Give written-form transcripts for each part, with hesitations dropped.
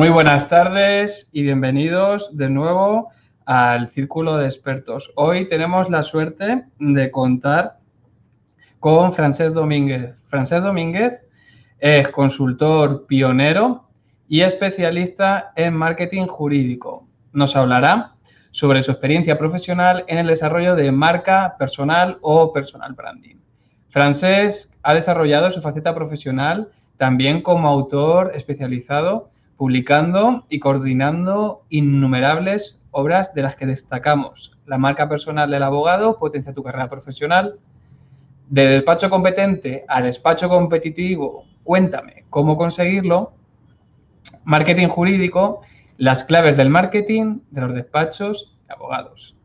Muy buenas tardes y bienvenidos de nuevo al Círculo de Expertos. Hoy tenemos la suerte de contar con Francesc Domínguez. Francesc Domínguez es consultor pionero y especialista en marketing jurídico. Nos hablará sobre su experiencia profesional en el desarrollo de marca personal o personal branding. Francesc ha desarrollado su faceta profesional también como autor especializado, publicando y coordinando innumerables obras de las que destacamos: La marca personal del abogado potencia tu carrera profesional, De despacho competente a despacho competitivo, cuéntame cómo conseguirlo, Marketing jurídico, las claves del marketing de los despachos de abogados,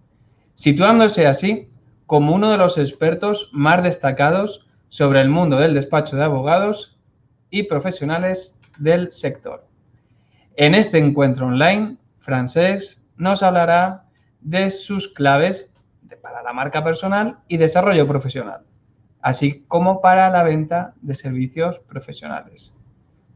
situándose así como uno de los expertos más destacados sobre el mundo del despacho de abogados y profesionales del sector. En este encuentro online, Francesc nos hablará de sus claves para la marca personal y desarrollo profesional, así como para la venta de servicios profesionales.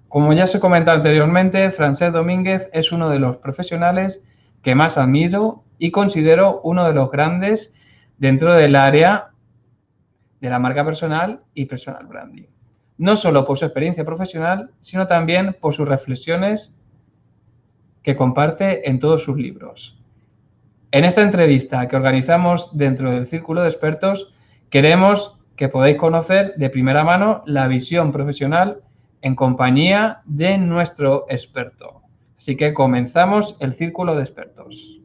Como ya se comentó anteriormente, Francesc Domínguez es uno de los profesionales que más admiro y considero uno de los grandes dentro del área de la marca personal y personal branding. No solo por su experiencia profesional, sino también por sus reflexiones que comparte en todos sus libros. En esta entrevista que organizamos dentro del Círculo de Expertos, queremos que podáis conocer de primera mano la visión profesional en compañía de nuestro experto. Así que comenzamos el Círculo de Expertos.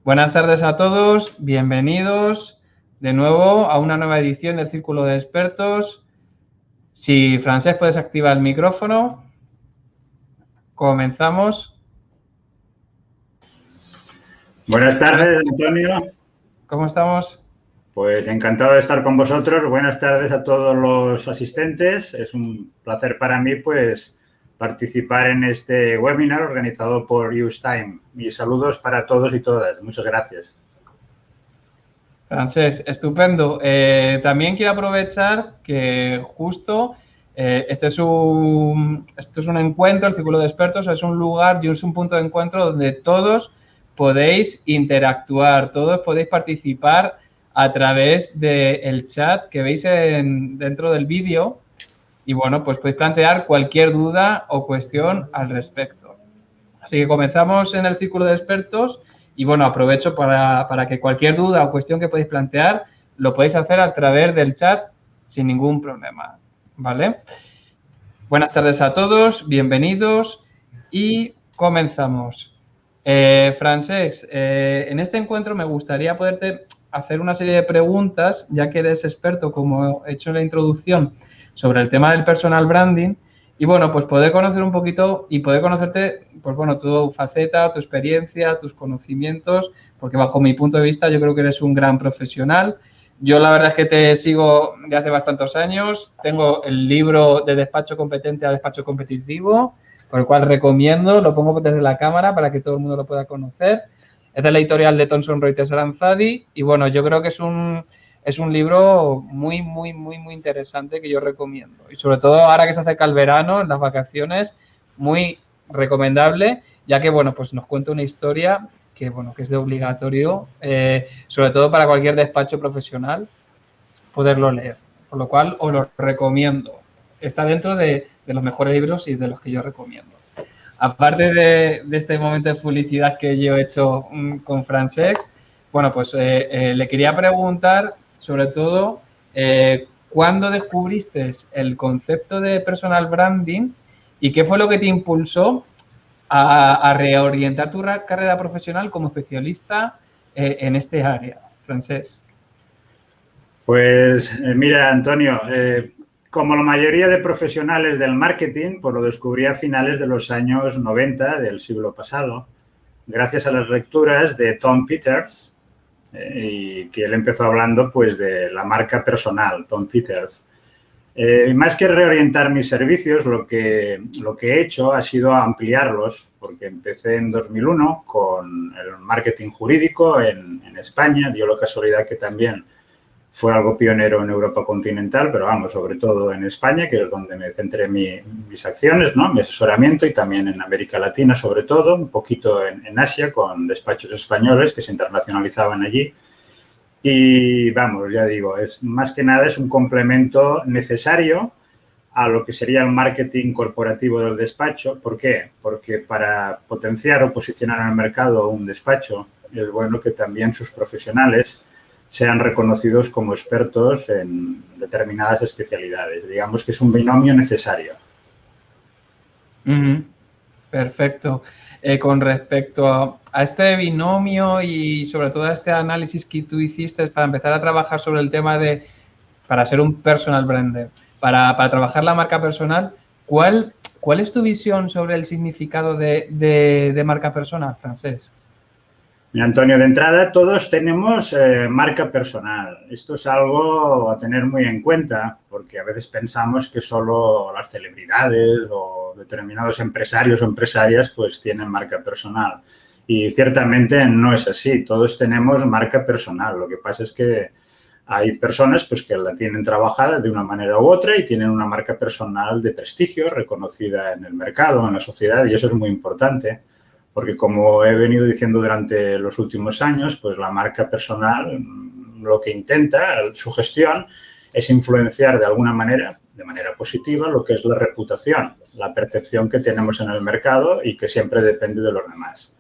Buenas tardes a todos, bienvenidos de nuevo a una nueva edición del Círculo de Expertos. Si Francesc puedes activar el micrófono, comenzamos. Buenas tardes, Antonio. ¿Cómo estamos? Pues encantado de estar con vosotros. Buenas tardes a todos los asistentes. Es un placer para mí, pues, participar en este webinar organizado por UseTime. Mis saludos para todos y todas. Muchas gracias. Francesc, estupendo. También quiero aprovechar que justo esto es un encuentro, el Círculo de Expertos, es un lugar y es un punto de encuentro donde todos podéis interactuar, todos podéis participar a través del chat que veis dentro del vídeo y, bueno, pues podéis plantear cualquier duda o cuestión al respecto. Así que comenzamos en el Círculo de Expertos y, bueno, aprovecho para que cualquier duda o cuestión que podéis plantear lo podéis hacer a través del chat sin ningún problema, ¿vale? Buenas tardes a todos, bienvenidos y comenzamos. Francesc, en este encuentro me gustaría poderte hacer una serie de preguntas, ya que eres experto, como he hecho en la introducción, sobre el tema del personal branding y, bueno, pues poder conocer un poquito y poder conocerte, pues, bueno, tu faceta, tu experiencia, tus conocimientos, porque bajo mi punto de vista yo creo que eres un gran profesional. Yo la verdad es que te sigo de hace bastantes años, tengo el libro de despacho competente a despacho competitivo, por el cual recomiendo, lo pongo desde la cámara para que todo el mundo lo pueda conocer. Es de la editorial de Thomson Reuters Aranzadi y, bueno, yo creo que es un libro muy interesante que yo recomiendo. Y sobre todo ahora que se acerca el verano, en las vacaciones, muy recomendable, ya que, bueno, pues nos cuenta una historia que, bueno, que es de obligatorio, sobre todo para cualquier despacho profesional, poderlo leer. Por lo cual os lo recomiendo. Está dentro de los mejores libros y de los que yo recomiendo. Aparte de este momento de publicidad que yo he hecho con Francesc, bueno, pues le quería preguntar, sobre todo, ¿cuándo descubriste el concepto de personal branding y qué fue lo que te impulsó a reorientar tu carrera profesional como especialista en este área, Francesc? Pues mira, Antonio, como la mayoría de profesionales del marketing, pues lo descubrí a finales de los años 90 del siglo pasado, gracias a las lecturas de Tom Peters, y que él empezó hablando, pues, de la marca personal, Tom Peters. Más que reorientar mis servicios, lo que he hecho ha sido ampliarlos, porque empecé en 2001 con el marketing jurídico en España. Dio la casualidad que también fue algo pionero en Europa continental, pero vamos, sobre todo en España, que es donde me centré mis acciones, ¿no? Mi asesoramiento, y también en América Latina, sobre todo, un poquito en Asia, con despachos españoles que se internacionalizaban allí. Y vamos, ya digo, más que nada es un complemento necesario a lo que sería el marketing corporativo del despacho. ¿Por qué? Porque para potenciar o posicionar en el mercado un despacho es bueno que también sus profesionales sean reconocidos como expertos en determinadas especialidades. Digamos que es un binomio necesario. Perfecto. Con respecto a este binomio y sobre todo a este análisis que tú hiciste para empezar a trabajar sobre el tema para ser un personal brand, para trabajar la marca personal, ¿cuál es tu visión sobre el significado de marca personal, Francesc? Mira, Antonio, de entrada todos tenemos marca personal. Esto es algo a tener muy en cuenta, porque a veces pensamos que solo las celebridades o determinados empresarios o empresarias pues tienen marca personal. Y ciertamente no es así. Todos tenemos marca personal. Lo que pasa es que hay personas pues, que la tienen trabajada de una manera u otra y tienen una marca personal de prestigio, reconocida en el mercado, en la sociedad, y eso es muy importante. Porque como he venido diciendo durante los últimos años, pues la marca personal lo que intenta, su gestión, es influenciar de alguna manera, de manera positiva, lo que es la reputación, la percepción que tenemos en el mercado y que siempre depende de los demás.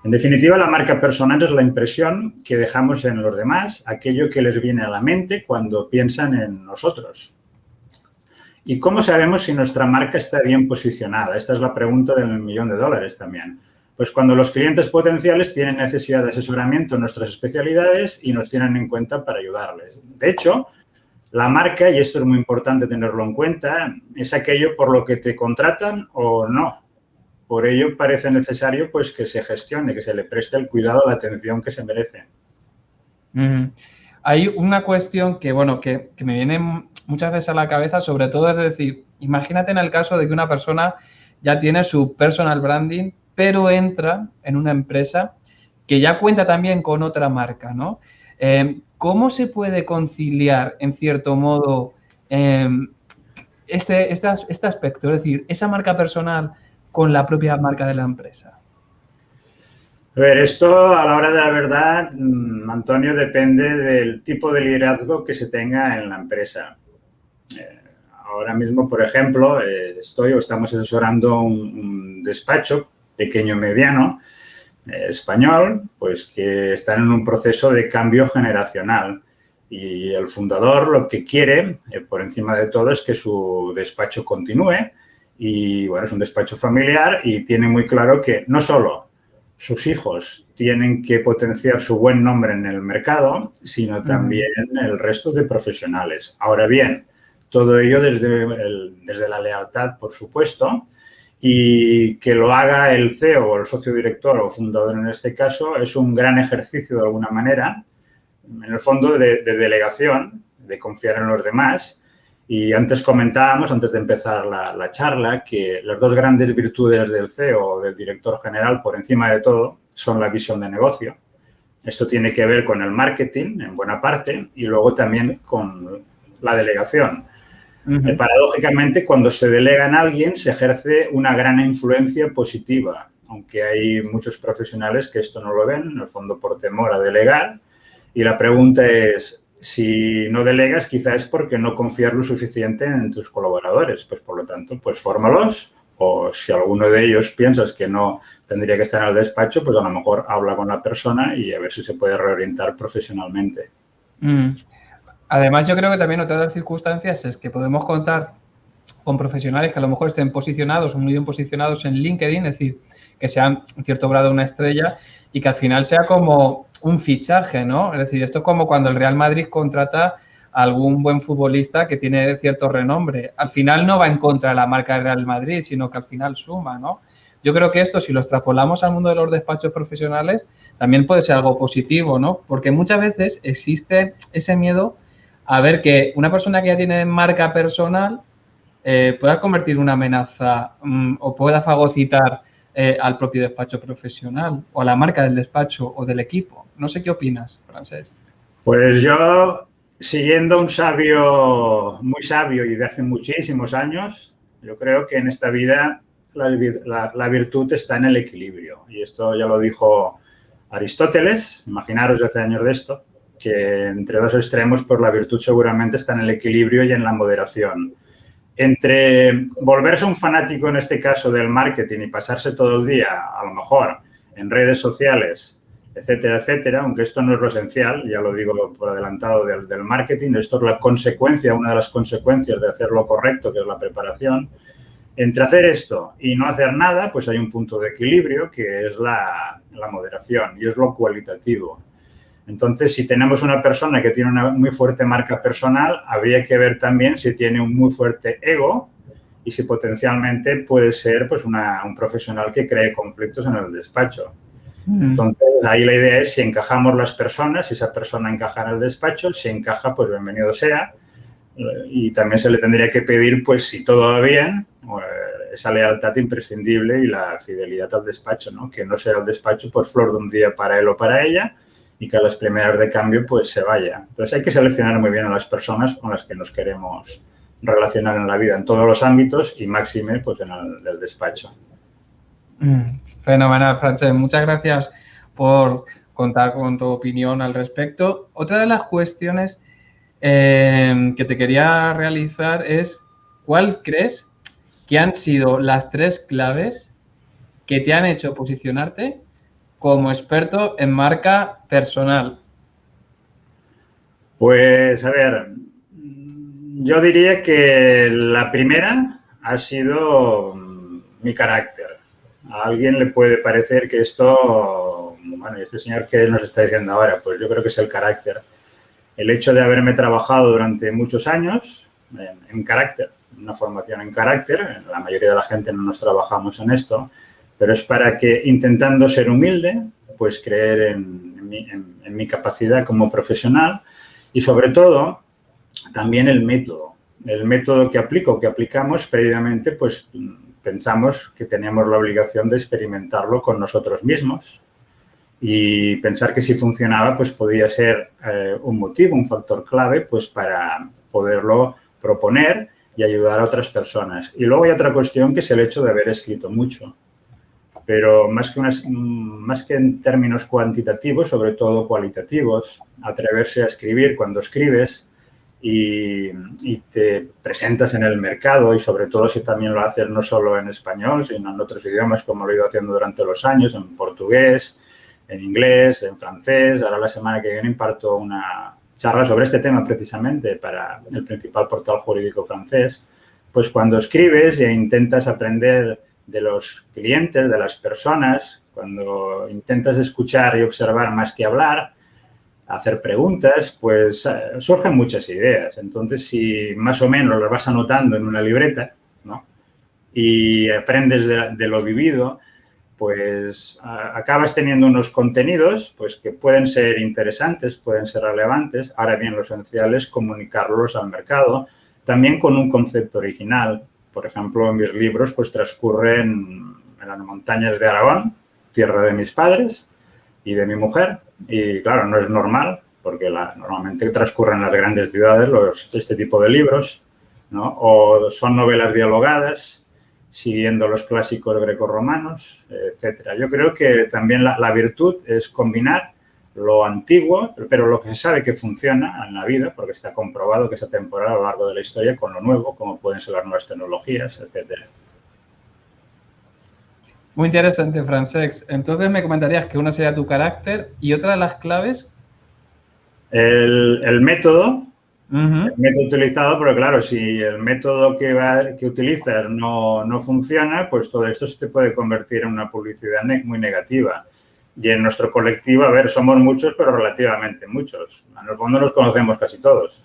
En definitiva, la marca personal es la impresión que dejamos en los demás, aquello que les viene a la mente cuando piensan en nosotros. ¿Y cómo sabemos si nuestra marca está bien posicionada? Esta es la pregunta del $1.000.000 también. Pues cuando los clientes potenciales tienen necesidad de asesoramiento en nuestras especialidades y nos tienen en cuenta para ayudarles. De hecho, la marca, y esto es muy importante tenerlo en cuenta, es aquello por lo que te contratan o no. Por ello parece necesario pues, que se gestione, que se le preste el cuidado, la atención que se merece. Hay una cuestión que me viene muchas veces a la cabeza, sobre todo es decir, imagínate en el caso de que una persona ya tiene su personal branding, pero entra en una empresa que ya cuenta también con otra marca, ¿no? ¿Cómo se puede conciliar, en cierto modo, este aspecto? Es decir, esa marca personal con la propia marca de la empresa. A ver, esto a la hora de la verdad, Antonio, depende del tipo de liderazgo que se tenga en la empresa. Ahora mismo, por ejemplo, estamos asesorando un despacho pequeño mediano, español, pues que están en un proceso de cambio generacional. Y el fundador lo que quiere, por encima de todo, es que su despacho continúe. Y, bueno, es un despacho familiar y tiene muy claro que no solo sus hijos tienen que potenciar su buen nombre en el mercado, sino también el resto de profesionales. Ahora bien, todo ello desde la lealtad, por supuesto, y que lo haga el CEO o el socio director o fundador en este caso es un gran ejercicio de alguna manera, en el fondo de delegación, de confiar en los demás. Y antes comentábamos, antes de empezar la charla, que las dos grandes virtudes del CEO o del director general, por encima de todo, son la visión de negocio. Esto tiene que ver con el marketing, en buena parte, y luego también con la delegación. Paradójicamente, cuando se delega en alguien, se ejerce una gran influencia positiva, aunque hay muchos profesionales que esto no lo ven, en el fondo por temor a delegar. Y la pregunta es, si no delegas, quizás es porque no confías lo suficiente en tus colaboradores. Pues, por lo tanto, pues fórmalos. O si alguno de ellos piensas que no tendría que estar en el despacho, pues a lo mejor habla con la persona y a ver si se puede reorientar profesionalmente. Además, yo creo que también otra de las circunstancias es que podemos contar con profesionales que a lo mejor estén posicionados o muy bien posicionados en LinkedIn, es decir, que sean en cierto grado una estrella y que al final sea como un fichaje, ¿no? Es decir, esto es como cuando el Real Madrid contrata a algún buen futbolista que tiene cierto renombre. Al final no va en contra de la marca del Real Madrid, sino que al final suma, ¿no? Yo creo que esto, si lo extrapolamos al mundo de los despachos profesionales, también puede ser algo positivo, ¿no? Porque muchas veces existe ese miedo a ver que una persona que ya tiene marca personal pueda convertir en una amenaza o pueda fagocitar al propio despacho profesional o a la marca del despacho o del equipo. No sé qué opinas, Francesc. Pues yo siguiendo un sabio, muy sabio y de hace muchísimos años, yo creo que en esta vida la virtud está en el equilibrio. Y esto ya lo dijo Aristóteles, imaginaros de hace años de esto, que entre dos extremos, pues la virtud seguramente está en el equilibrio y en la moderación. Entre volverse un fanático, en este caso, del marketing y pasarse todo el día, a lo mejor, en redes sociales, etcétera, etcétera, aunque esto no es lo esencial, ya lo digo por adelantado del marketing, esto es la consecuencia, una de las consecuencias de hacer lo correcto, que es la preparación. Entre hacer esto y no hacer nada, pues hay un punto de equilibrio que es la moderación y es lo cualitativo. Entonces, si tenemos una persona que tiene una muy fuerte marca personal, habría que ver también si tiene un muy fuerte ego y si potencialmente puede ser pues, un profesional que cree conflictos en el despacho. Entonces, ahí la idea es si encajamos las personas, si esa persona encaja en el despacho, si encaja, pues bienvenido sea. Y también se le tendría que pedir, pues si todo va bien, esa lealtad imprescindible y la fidelidad al despacho, ¿no? Que no sea el despacho pues flor de un día para él o para ella y que a las primeras de cambio pues se vaya. Entonces hay que seleccionar muy bien a las personas con las que nos queremos relacionar en la vida, en todos los ámbitos y máxime pues en el del despacho. Fenomenal, Francesc. Muchas gracias por contar con tu opinión al respecto. Otra de las cuestiones que te quería realizar es ¿cuál crees que han sido las 3 claves que te han hecho posicionarte como experto en marca personal? Pues, a ver, yo diría que la primera ha sido mi carácter. A alguien le puede parecer que esto, bueno, ¿y este señor qué nos está diciendo ahora? Pues yo creo que es el carácter. El hecho de haberme trabajado durante muchos años en carácter, una formación en carácter, la mayoría de la gente no nos trabajamos en esto, pero es para que, intentando ser humilde, pues creer en mi capacidad como profesional y, sobre todo, también el método que aplico, que aplicamos previamente, pues pensamos que tenemos la obligación de experimentarlo con nosotros mismos y pensar que si funcionaba, pues podía ser un motivo, un factor clave, pues para poderlo proponer y ayudar a otras personas. Y luego hay otra cuestión que es el hecho de haber escrito mucho. Pero más que en términos cuantitativos, sobre todo cualitativos, atreverse a escribir cuando escribes y te presentas en el mercado y sobre todo si también lo haces no solo en español, sino en otros idiomas como lo he ido haciendo durante los años, en portugués, en inglés, en francés. Ahora la semana que viene imparto una charla sobre este tema precisamente para el principal portal jurídico francés. Pues cuando escribes e intentas aprender de los clientes, de las personas, cuando intentas escuchar y observar más que hablar, hacer preguntas, pues surgen muchas ideas. Entonces, si más o menos las vas anotando en una libreta, ¿no? Y aprendes de lo vivido, pues acabas teniendo unos contenidos pues, que pueden ser interesantes, pueden ser relevantes. Ahora bien, lo esencial es comunicarlos al mercado, también con un concepto original. Por ejemplo, en mis libros pues transcurren en las montañas de Aragón, tierra de mis padres y de mi mujer. Y claro, no es normal, porque normalmente transcurren en las grandes ciudades este tipo de libros, ¿no? O son novelas dialogadas, siguiendo los clásicos grecorromanos, etcétera. Yo creo que también la virtud es combinar lo antiguo, pero lo que se sabe que funciona en la vida, porque está comprobado que es atemporal a lo largo de la historia, con lo nuevo, como pueden ser las nuevas tecnologías, etcétera. Muy interesante, Francesc. Entonces me comentarías que una sería tu carácter y otra de las claves. El método. El método utilizado, pero claro, si el método que utilizas no funciona, pues todo esto se te puede convertir en una publicidad muy negativa. Y en nuestro colectivo, a ver, somos muchos, pero relativamente muchos. En el fondo nos conocemos casi todos.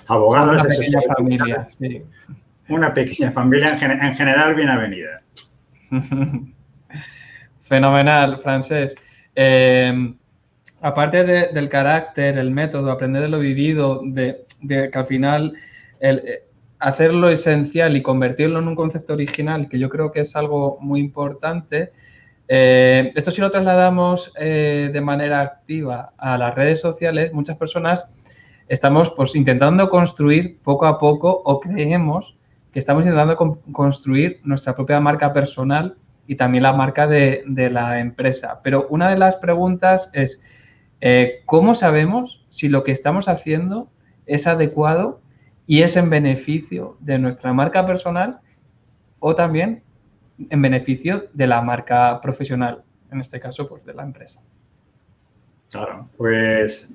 Abogados, una pequeña familia, sí. Una pequeña familia, en general, bien avenida. Fenomenal, Francesc. Aparte del carácter, el método, aprender de lo vivido, de que al final hacer lo esencial y convertirlo en un concepto original, que yo creo que es algo muy importante, esto si lo trasladamos de manera activa a las redes sociales, muchas personas estamos pues intentando construir poco a poco, o creemos que estamos intentando construir nuestra propia marca personal y también la marca de la empresa. Pero una de las preguntas es, ¿cómo sabemos si lo que estamos haciendo es adecuado y es en beneficio de nuestra marca personal o también en beneficio de la marca profesional, en este caso, pues de la empresa? Claro, pues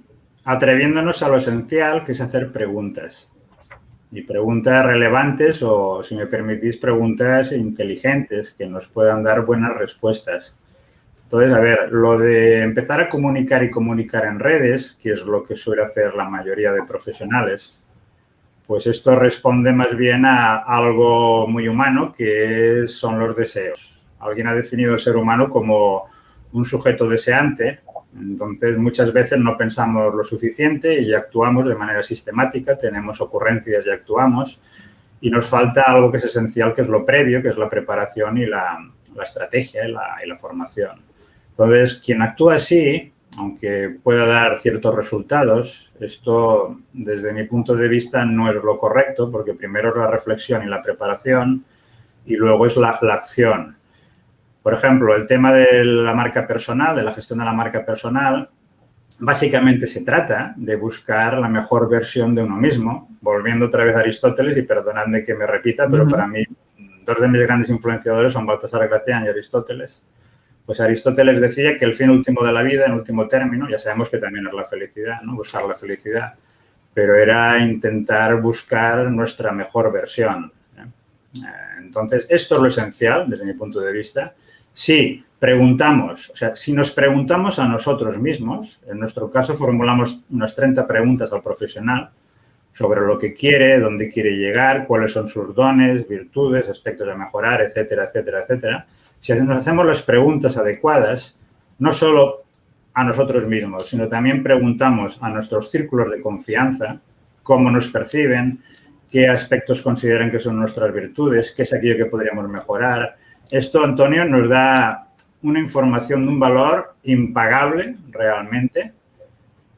atreviéndonos a lo esencial, que es hacer preguntas. Y preguntas relevantes o, si me permitís, preguntas inteligentes que nos puedan dar buenas respuestas. Entonces, a ver, lo de empezar a comunicar y comunicar en redes, que es lo que suele hacer la mayoría de profesionales, pues esto responde más bien a algo muy humano, que son los deseos. Alguien ha definido el ser humano como un sujeto deseante. Entonces, muchas veces no pensamos lo suficiente y actuamos de manera sistemática, tenemos ocurrencias y actuamos, y nos falta algo que es esencial, que es lo previo, que es la preparación y la estrategia y la formación. Entonces, quien actúa así, aunque pueda dar ciertos resultados, esto, desde mi punto de vista, no es lo correcto, porque primero es la reflexión y la preparación y luego es la acción. Por ejemplo, el tema de la marca personal, de la gestión de la marca personal, básicamente se trata de buscar la mejor versión de uno mismo, volviendo otra vez a Aristóteles, y perdonadme que me repita, pero para mí dos de mis grandes influenciadores son Baltasar Gracián y Aristóteles. Pues Aristóteles decía que el fin último de la vida, en último término, ya sabemos que también es la felicidad, ¿no? Buscar la felicidad, pero era intentar buscar nuestra mejor versión. Entonces, esto es lo esencial, desde mi punto de vista. Si preguntamos, o sea, si nos preguntamos a nosotros mismos, en nuestro caso formulamos unas 30 preguntas al profesional sobre lo que quiere, dónde quiere llegar, cuáles son sus dones, virtudes, aspectos a mejorar, etcétera, etcétera, etcétera. Si nos hacemos las preguntas adecuadas, no solo a nosotros mismos, sino también preguntamos a nuestros círculos de confianza cómo nos perciben, qué aspectos consideran que son nuestras virtudes, qué es aquello que podríamos mejorar. Esto, Antonio, nos da una información de un valor impagable realmente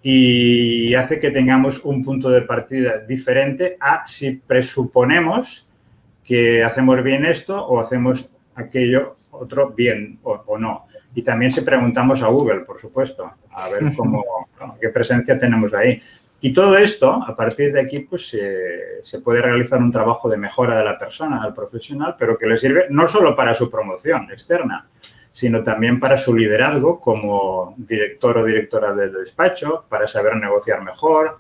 y hace que tengamos un punto de partida diferente a si presuponemos que hacemos bien esto o hacemos aquello otro bien o no. Y también si preguntamos a Google, por supuesto, a ver qué presencia tenemos ahí. Y todo esto, a partir de aquí, pues se puede realizar un trabajo de mejora de la persona, del profesional, pero que le sirve no solo para su promoción externa, sino también para su liderazgo como director o directora del despacho, para saber negociar mejor,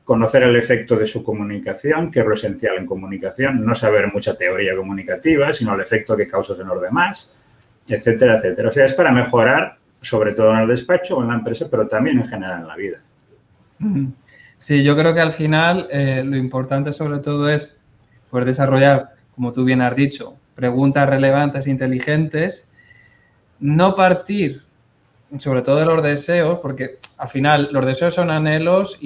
conocer el efecto de su comunicación, que es lo esencial en comunicación, no saber mucha teoría comunicativa, sino el efecto que causas en los demás, etcétera, etcétera. O sea, es para mejorar, sobre todo en el despacho o en la empresa, pero también en general en la vida. Sí, yo creo que al final lo importante sobre todo es poder desarrollar, como tú bien has dicho, preguntas relevantes e inteligentes, no partir sobre todo de los deseos, porque al final los deseos son anhelos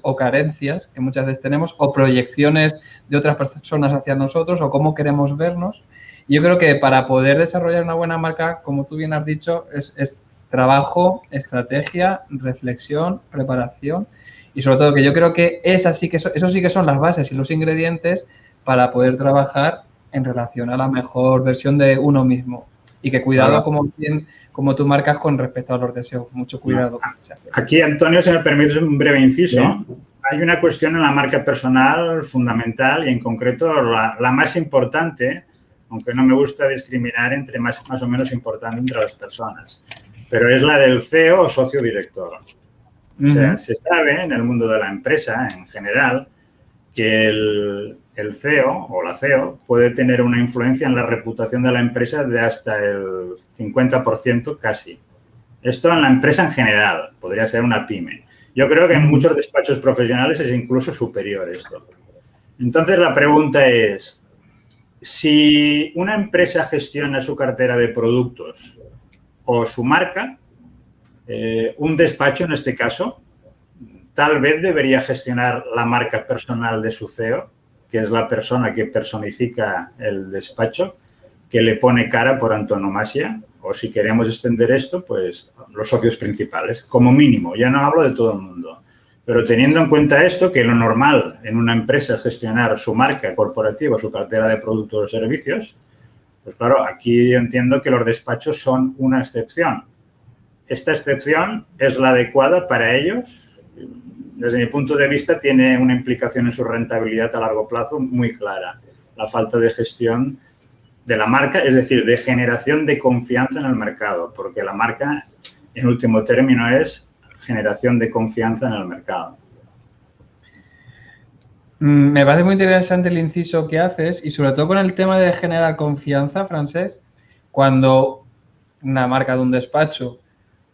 o carencias que muchas veces tenemos, o proyecciones de otras personas hacia nosotros, o cómo queremos vernos. Y yo creo que para poder desarrollar una buena marca, como tú bien has dicho, es trabajo, estrategia, reflexión, preparación, y sobre todo que yo creo que eso sí que son las bases y los ingredientes para poder trabajar en relación a la mejor versión de uno mismo. Y que cuidado, como tú marcas con respecto a los deseos, mucho cuidado. Aquí, Antonio, si me permites un breve inciso, ¿sí? Hay una cuestión en la marca personal fundamental y en concreto la más importante, aunque no me gusta discriminar entre más o menos importante entre las personas, pero es la del CEO o socio director. O sea, se sabe en el mundo de la empresa en general que el CEO o la CEO puede tener una influencia en la reputación de la empresa de hasta el 50% casi. Esto en la empresa en general, podría ser una pyme. Yo creo que en muchos despachos profesionales es incluso superior esto. Entonces la pregunta es, si una empresa gestiona su cartera de productos o su marca, un despacho en este caso, tal vez debería gestionar la marca personal de su CEO, que es la persona que personifica el despacho, que le pone cara por antonomasia, o si queremos extender esto, pues los socios principales, como mínimo. Ya no hablo de todo el mundo. Pero teniendo en cuenta esto, que lo normal en una empresa es gestionar su marca corporativa, su cartera de productos o servicios, pues claro, aquí yo entiendo que los despachos son una excepción. Esta excepción es la adecuada para ellos. Desde mi punto de vista, tiene una implicación en su rentabilidad a largo plazo muy clara. La falta de gestión de la marca, es decir, de generación de confianza en el mercado, porque la marca, en último término, es generación de confianza en el mercado. Me parece muy interesante el inciso que haces y sobre todo con el tema de generar confianza, Francesc, cuando una marca de un despacho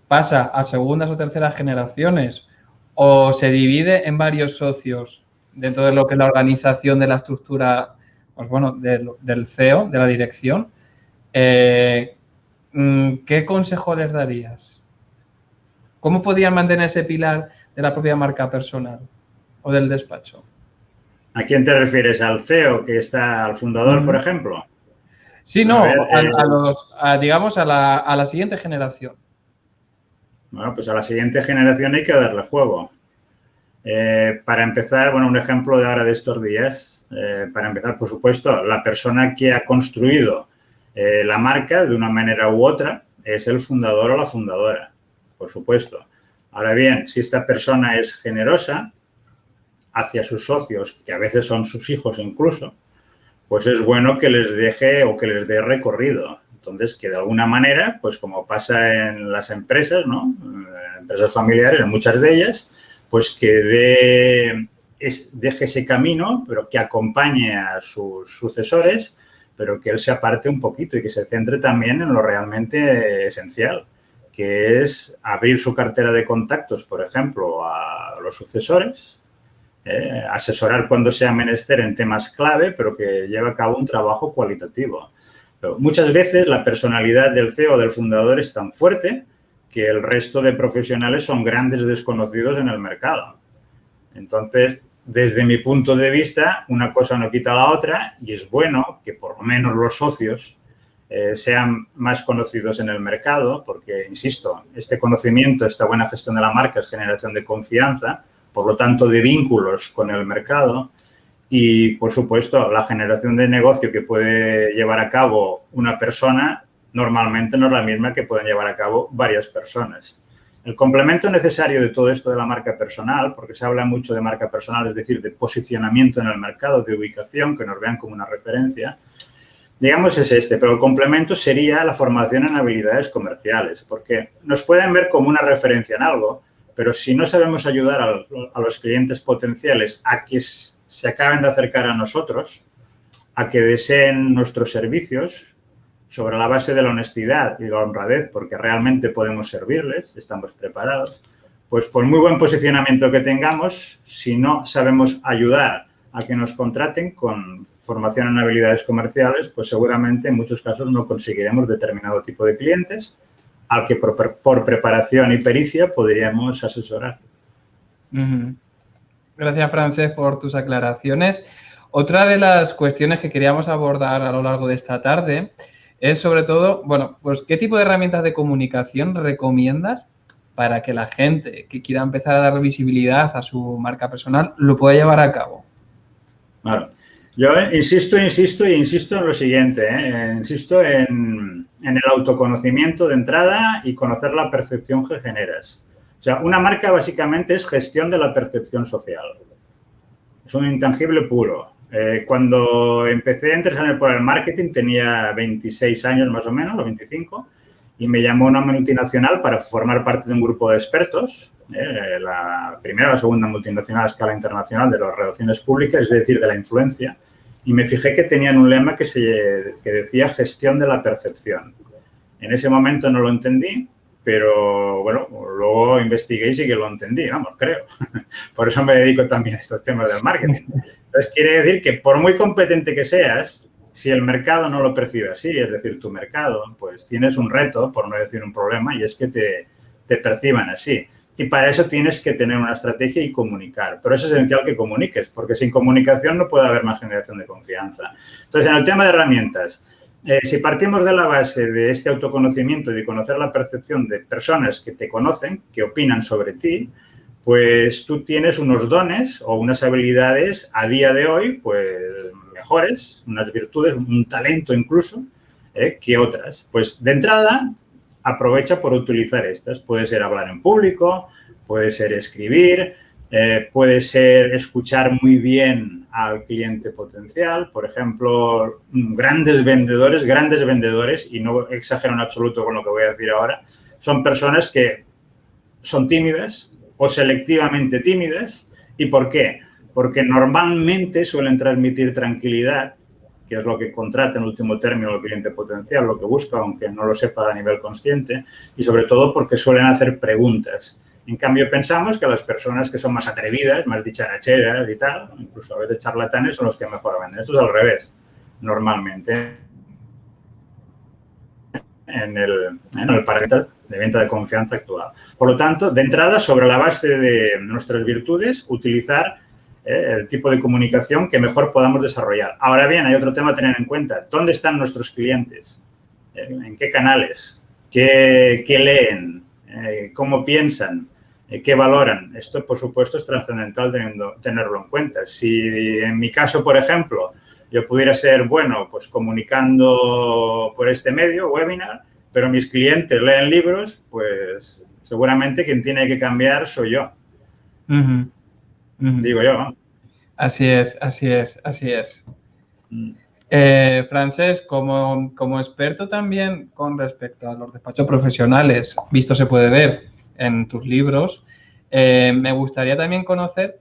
pasa a segundas o terceras generaciones o se divide en varios socios dentro de lo que es la organización de la estructura, pues bueno, del CEO, de la dirección, ¿qué consejo les darías? ¿Cómo podían mantener ese pilar de la propia marca personal o del despacho? ¿A quién te refieres? ¿Al CEO, que está al fundador, por ejemplo? Sí, no, digamos a la siguiente generación. Bueno, pues a la siguiente generación hay que darle juego. Para empezar, bueno, un ejemplo de ahora de estos días. Para empezar, por supuesto, la persona que ha construido la marca de una manera u otra es el fundador o la fundadora, por supuesto. Ahora bien, si esta persona es generosa hacia sus socios, que a veces son sus hijos incluso, pues es bueno que les deje o que les dé recorrido. Entonces, que de alguna manera, pues como pasa en las empresas, ¿no? Empresas familiares, en muchas de ellas, pues que deje ese camino, pero que acompañe a sus sucesores, pero que él se aparte un poquito y que se centre también en lo realmente esencial, que es abrir su cartera de contactos, por ejemplo, a los sucesores, asesorar cuando sea menester en temas clave, pero que lleve a cabo un trabajo cualitativo. Pero muchas veces la personalidad del CEO o del fundador es tan fuerte que el resto de profesionales son grandes desconocidos en el mercado. Entonces, desde mi punto de vista, una cosa no quita la otra y es bueno que por lo menos los socios sean más conocidos en el mercado porque, insisto, este conocimiento, esta buena gestión de la marca es generación de confianza, por lo tanto, de vínculos con el mercado y, por supuesto, la generación de negocio que puede llevar a cabo una persona normalmente no es la misma que pueden llevar a cabo varias personas. El complemento necesario de todo esto de la marca personal, porque se habla mucho de marca personal, es decir, de posicionamiento en el mercado, de ubicación, que nos vean como una referencia, digamos es este, pero el complemento sería la formación en habilidades comerciales, porque nos pueden ver como una referencia en algo, pero si no sabemos ayudar a los clientes potenciales a que se acaben de acercar a nosotros, a que deseen nuestros servicios sobre la base de la honestidad y la honradez, porque realmente podemos servirles, estamos preparados, pues por muy buen posicionamiento que tengamos, si no sabemos ayudar a que nos contraten con formación en habilidades comerciales, pues seguramente en muchos casos no conseguiremos determinado tipo de clientes al que por preparación y pericia podríamos asesorar. Gracias, Francesc, por tus aclaraciones. Otra de las cuestiones que queríamos abordar a lo largo de esta tarde es sobre todo, bueno, pues qué tipo de herramientas de comunicación recomiendas para que la gente que quiera empezar a dar visibilidad a su marca personal lo pueda llevar a cabo. Claro. Yo insisto en lo siguiente, insisto en el autoconocimiento de entrada y conocer la percepción que generas. O sea, una marca básicamente es gestión de la percepción social. Es un intangible puro. Cuando empecé a interesarme por el marketing tenía 26 años más o menos, o 25, y me llamó una multinacional para formar parte de un grupo de expertos, la primera o la segunda multinacional a escala internacional de las relaciones públicas, es decir, de la influencia, y me fijé que tenían un lema que decía gestión de la percepción. En ese momento no lo entendí, pero bueno, luego investigué y sí que lo entendí, vamos, creo. Por eso me dedico también a estos temas del marketing. Entonces, quiere decir que por muy competente que seas, si el mercado no lo percibe así, es decir, tu mercado, pues tienes un reto, por no decir un problema, y es que te perciban así. Y para eso tienes que tener una estrategia y comunicar. Pero es esencial que comuniques, porque sin comunicación no puede haber más generación de confianza. Entonces, en el tema de herramientas, si partimos de la base de este autoconocimiento y de conocer la percepción de personas que te conocen, que opinan sobre ti, pues tú tienes unos dones o unas habilidades a día de hoy, pues mejores, unas virtudes, un talento incluso, que otras. Pues de entrada, aprovecha por utilizar estas. Puede ser hablar en público, puede ser escribir, puede ser escuchar muy bien al cliente potencial. Por ejemplo, grandes vendedores, y no exagero en absoluto con lo que voy a decir ahora, son personas que son tímidas o selectivamente tímidas. ¿Y por qué? Porque normalmente suelen transmitir tranquilidad, que es lo que contrata en último término el cliente potencial, lo que busca, aunque no lo sepa a nivel consciente, y sobre todo porque suelen hacer preguntas. En cambio, pensamos que las personas que son más atrevidas, más dicharacheras y tal, incluso a veces charlatanes, son los que mejor venden. Esto es al revés, normalmente, en el parámetro de venta de confianza actual. Por lo tanto, de entrada, sobre la base de nuestras virtudes, utilizar el tipo de comunicación que mejor podamos desarrollar. Ahora bien, hay otro tema a tener en cuenta. ¿Dónde están nuestros clientes? ¿En qué canales? ¿Qué leen? ¿Cómo piensan? ¿Qué valoran? Esto, por supuesto, es trascendental tenerlo en cuenta. Si en mi caso, por ejemplo, yo pudiera ser bueno pues comunicando por este medio, webinar, pero mis clientes leen libros, pues seguramente quien tiene que cambiar soy yo. Digo yo, ¿no? Así es. Francesc, como experto también con respecto a los despachos profesionales, visto se puede ver en tus libros, me gustaría también conocer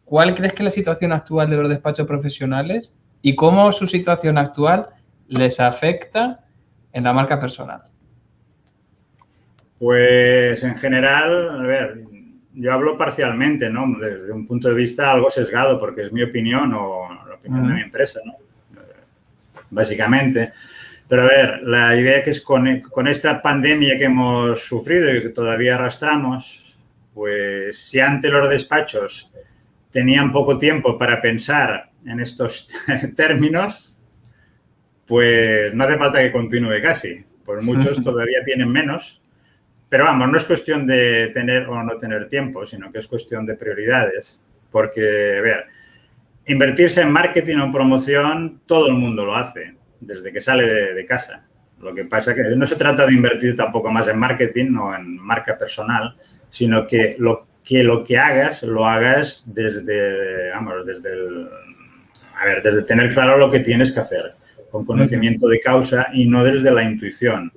cuál crees que es la situación actual de los despachos profesionales y cómo su situación actual les afecta en la marca personal. Pues en general, a ver, yo hablo parcialmente, ¿no? Desde un punto de vista algo sesgado, porque es mi opinión o la opinión de mi empresa, ¿no? Básicamente. Pero a ver, la idea que es con esta pandemia que hemos sufrido y que todavía arrastramos, pues si antes los despachos tenían poco tiempo para pensar en estos términos, pues no hace falta que continúe casi. Pues muchos todavía tienen menos. Pero vamos, no es cuestión de tener o no tener tiempo, sino que es cuestión de prioridades. Porque, a ver, invertirse en marketing o promoción, todo el mundo lo hace, desde que sale de casa. Lo que pasa es que no se trata de invertir tampoco más en marketing o en marca personal, sino que lo que hagas, lo hagas desde tener claro lo que tienes que hacer, con conocimiento de causa y no desde la intuición.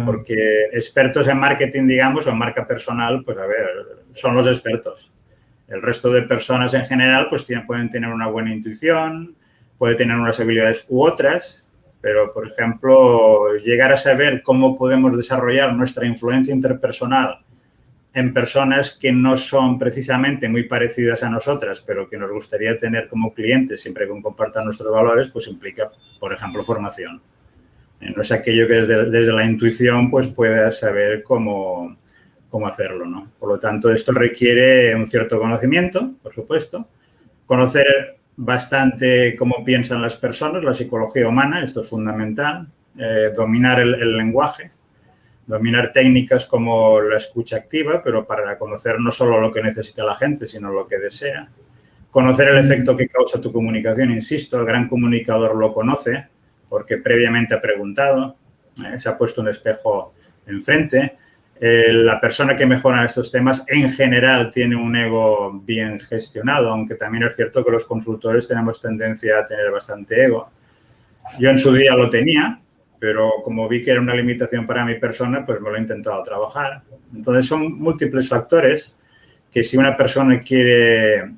Porque expertos en marketing, digamos, o en marca personal, pues a ver, son los expertos. El resto de personas en general, pues pueden tener una buena intuición, pueden tener unas habilidades u otras, pero, por ejemplo, llegar a saber cómo podemos desarrollar nuestra influencia interpersonal en personas que no son precisamente muy parecidas a nosotras, pero que nos gustaría tener como clientes siempre que compartan nuestros valores, pues implica, por ejemplo, formación. No es aquello que desde la intuición pues puedas saber cómo hacerlo, ¿no? Por lo tanto, esto requiere un cierto conocimiento, por supuesto, conocer bastante cómo piensan las personas, la psicología humana, esto es fundamental, dominar el lenguaje, dominar técnicas como la escucha activa, pero para conocer no solo lo que necesita la gente, sino lo que desea. Conocer el efecto que causa tu comunicación, insisto, el gran comunicador lo conoce, porque previamente ha preguntado, se ha puesto un espejo enfrente. La persona que mejora estos temas en general tiene un ego bien gestionado, aunque también es cierto que los consultores tenemos tendencia a tener bastante ego. Yo en su día lo tenía, pero como vi que era una limitación para mi persona, pues me lo he intentado trabajar. Entonces son múltiples factores que si una persona quiere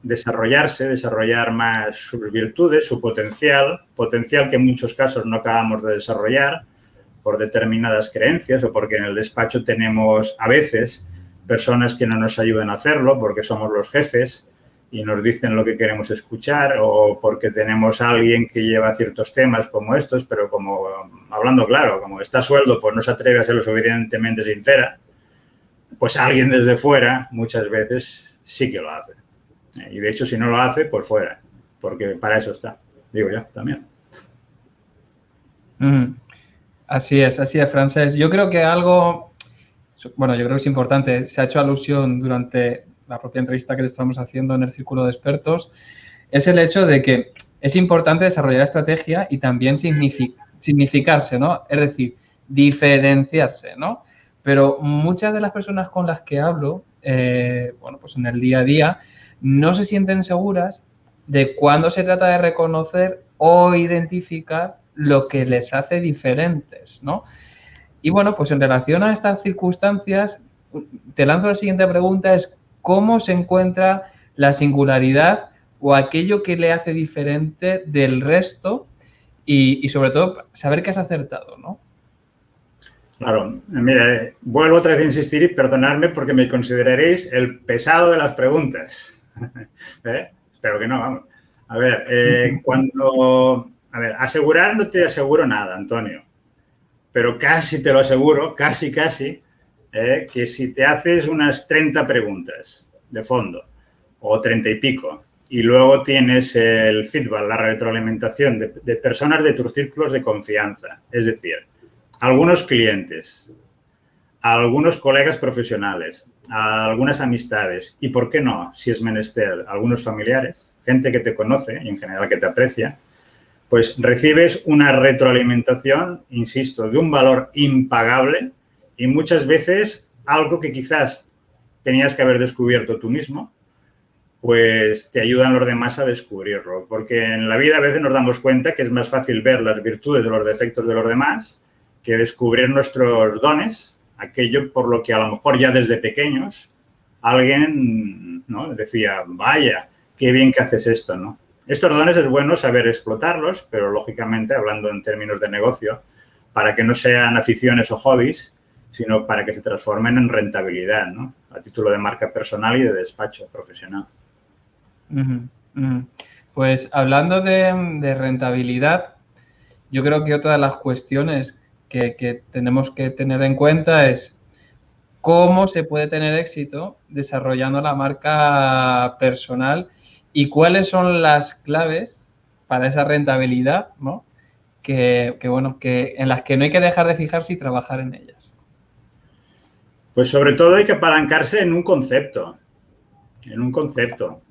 desarrollar más sus virtudes, su potencial que en muchos casos no acabamos de desarrollar por determinadas creencias o porque en el despacho tenemos a veces personas que no nos ayudan a hacerlo porque somos los jefes y nos dicen lo que queremos escuchar o porque tenemos a alguien que lleva ciertos temas como estos, pero como, hablando claro, como está a sueldo, pues no se atreve a ser lo suficientemente sincera, pues alguien desde fuera muchas veces sí que lo hace. Y de hecho, si no lo hace, pues fuera, porque para eso está, digo yo también. Así es, Francesc. Yo creo que algo bueno, yo creo que es importante, se ha hecho alusión durante la propia entrevista que le estamos haciendo en el Círculo de Expertos, es el hecho de que es importante desarrollar estrategia y también significarse, ¿no? Es decir, diferenciarse, ¿no? Pero muchas de las personas con las que hablo, bueno, pues en el día a día, no se sienten seguras de cuándo se trata de reconocer o identificar lo que les hace diferentes, ¿no? Y bueno, pues en relación a estas circunstancias, te lanzo la siguiente pregunta, es ¿cómo se encuentra la singularidad o aquello que le hace diferente del resto y sobre todo saber que has acertado, ¿no? Claro, mira, vuelvo otra vez a insistir y perdonadme porque me consideraréis el pesado de las preguntas. Espero que no, vamos. A ver, asegurar no te aseguro nada, Antonio, pero casi te lo aseguro, casi, que si te haces unas 30 preguntas de fondo o 30 y pico y luego tienes el feedback, la retroalimentación de personas de tus círculos de confianza, es decir, algunos clientes, a algunos colegas profesionales, a algunas amistades y, ¿por qué no?, si es menester, algunos familiares, gente que te conoce y en general que te aprecia, pues recibes una retroalimentación, insisto, de un valor impagable y muchas veces algo que quizás tenías que haber descubierto tú mismo, pues te ayudan los demás a descubrirlo. Porque en la vida a veces nos damos cuenta que es más fácil ver las virtudes o los defectos de los demás que descubrir nuestros dones, aquello por lo que a lo mejor ya desde pequeños alguien, ¿no?, decía, vaya, qué bien que haces esto, ¿no? Estos dones es bueno saber explotarlos, pero lógicamente, hablando en términos de negocio, para que no sean aficiones o hobbies, sino para que se transformen en rentabilidad, ¿no?, a título de marca personal y de despacho profesional. Pues hablando de rentabilidad, yo creo que otra de las cuestiones que tenemos que tener en cuenta es cómo se puede tener éxito desarrollando la marca personal y cuáles son las claves para esa rentabilidad, ¿no?, que en las que no hay que dejar de fijarse y trabajar en ellas. Pues sobre todo hay que apalancarse en un concepto,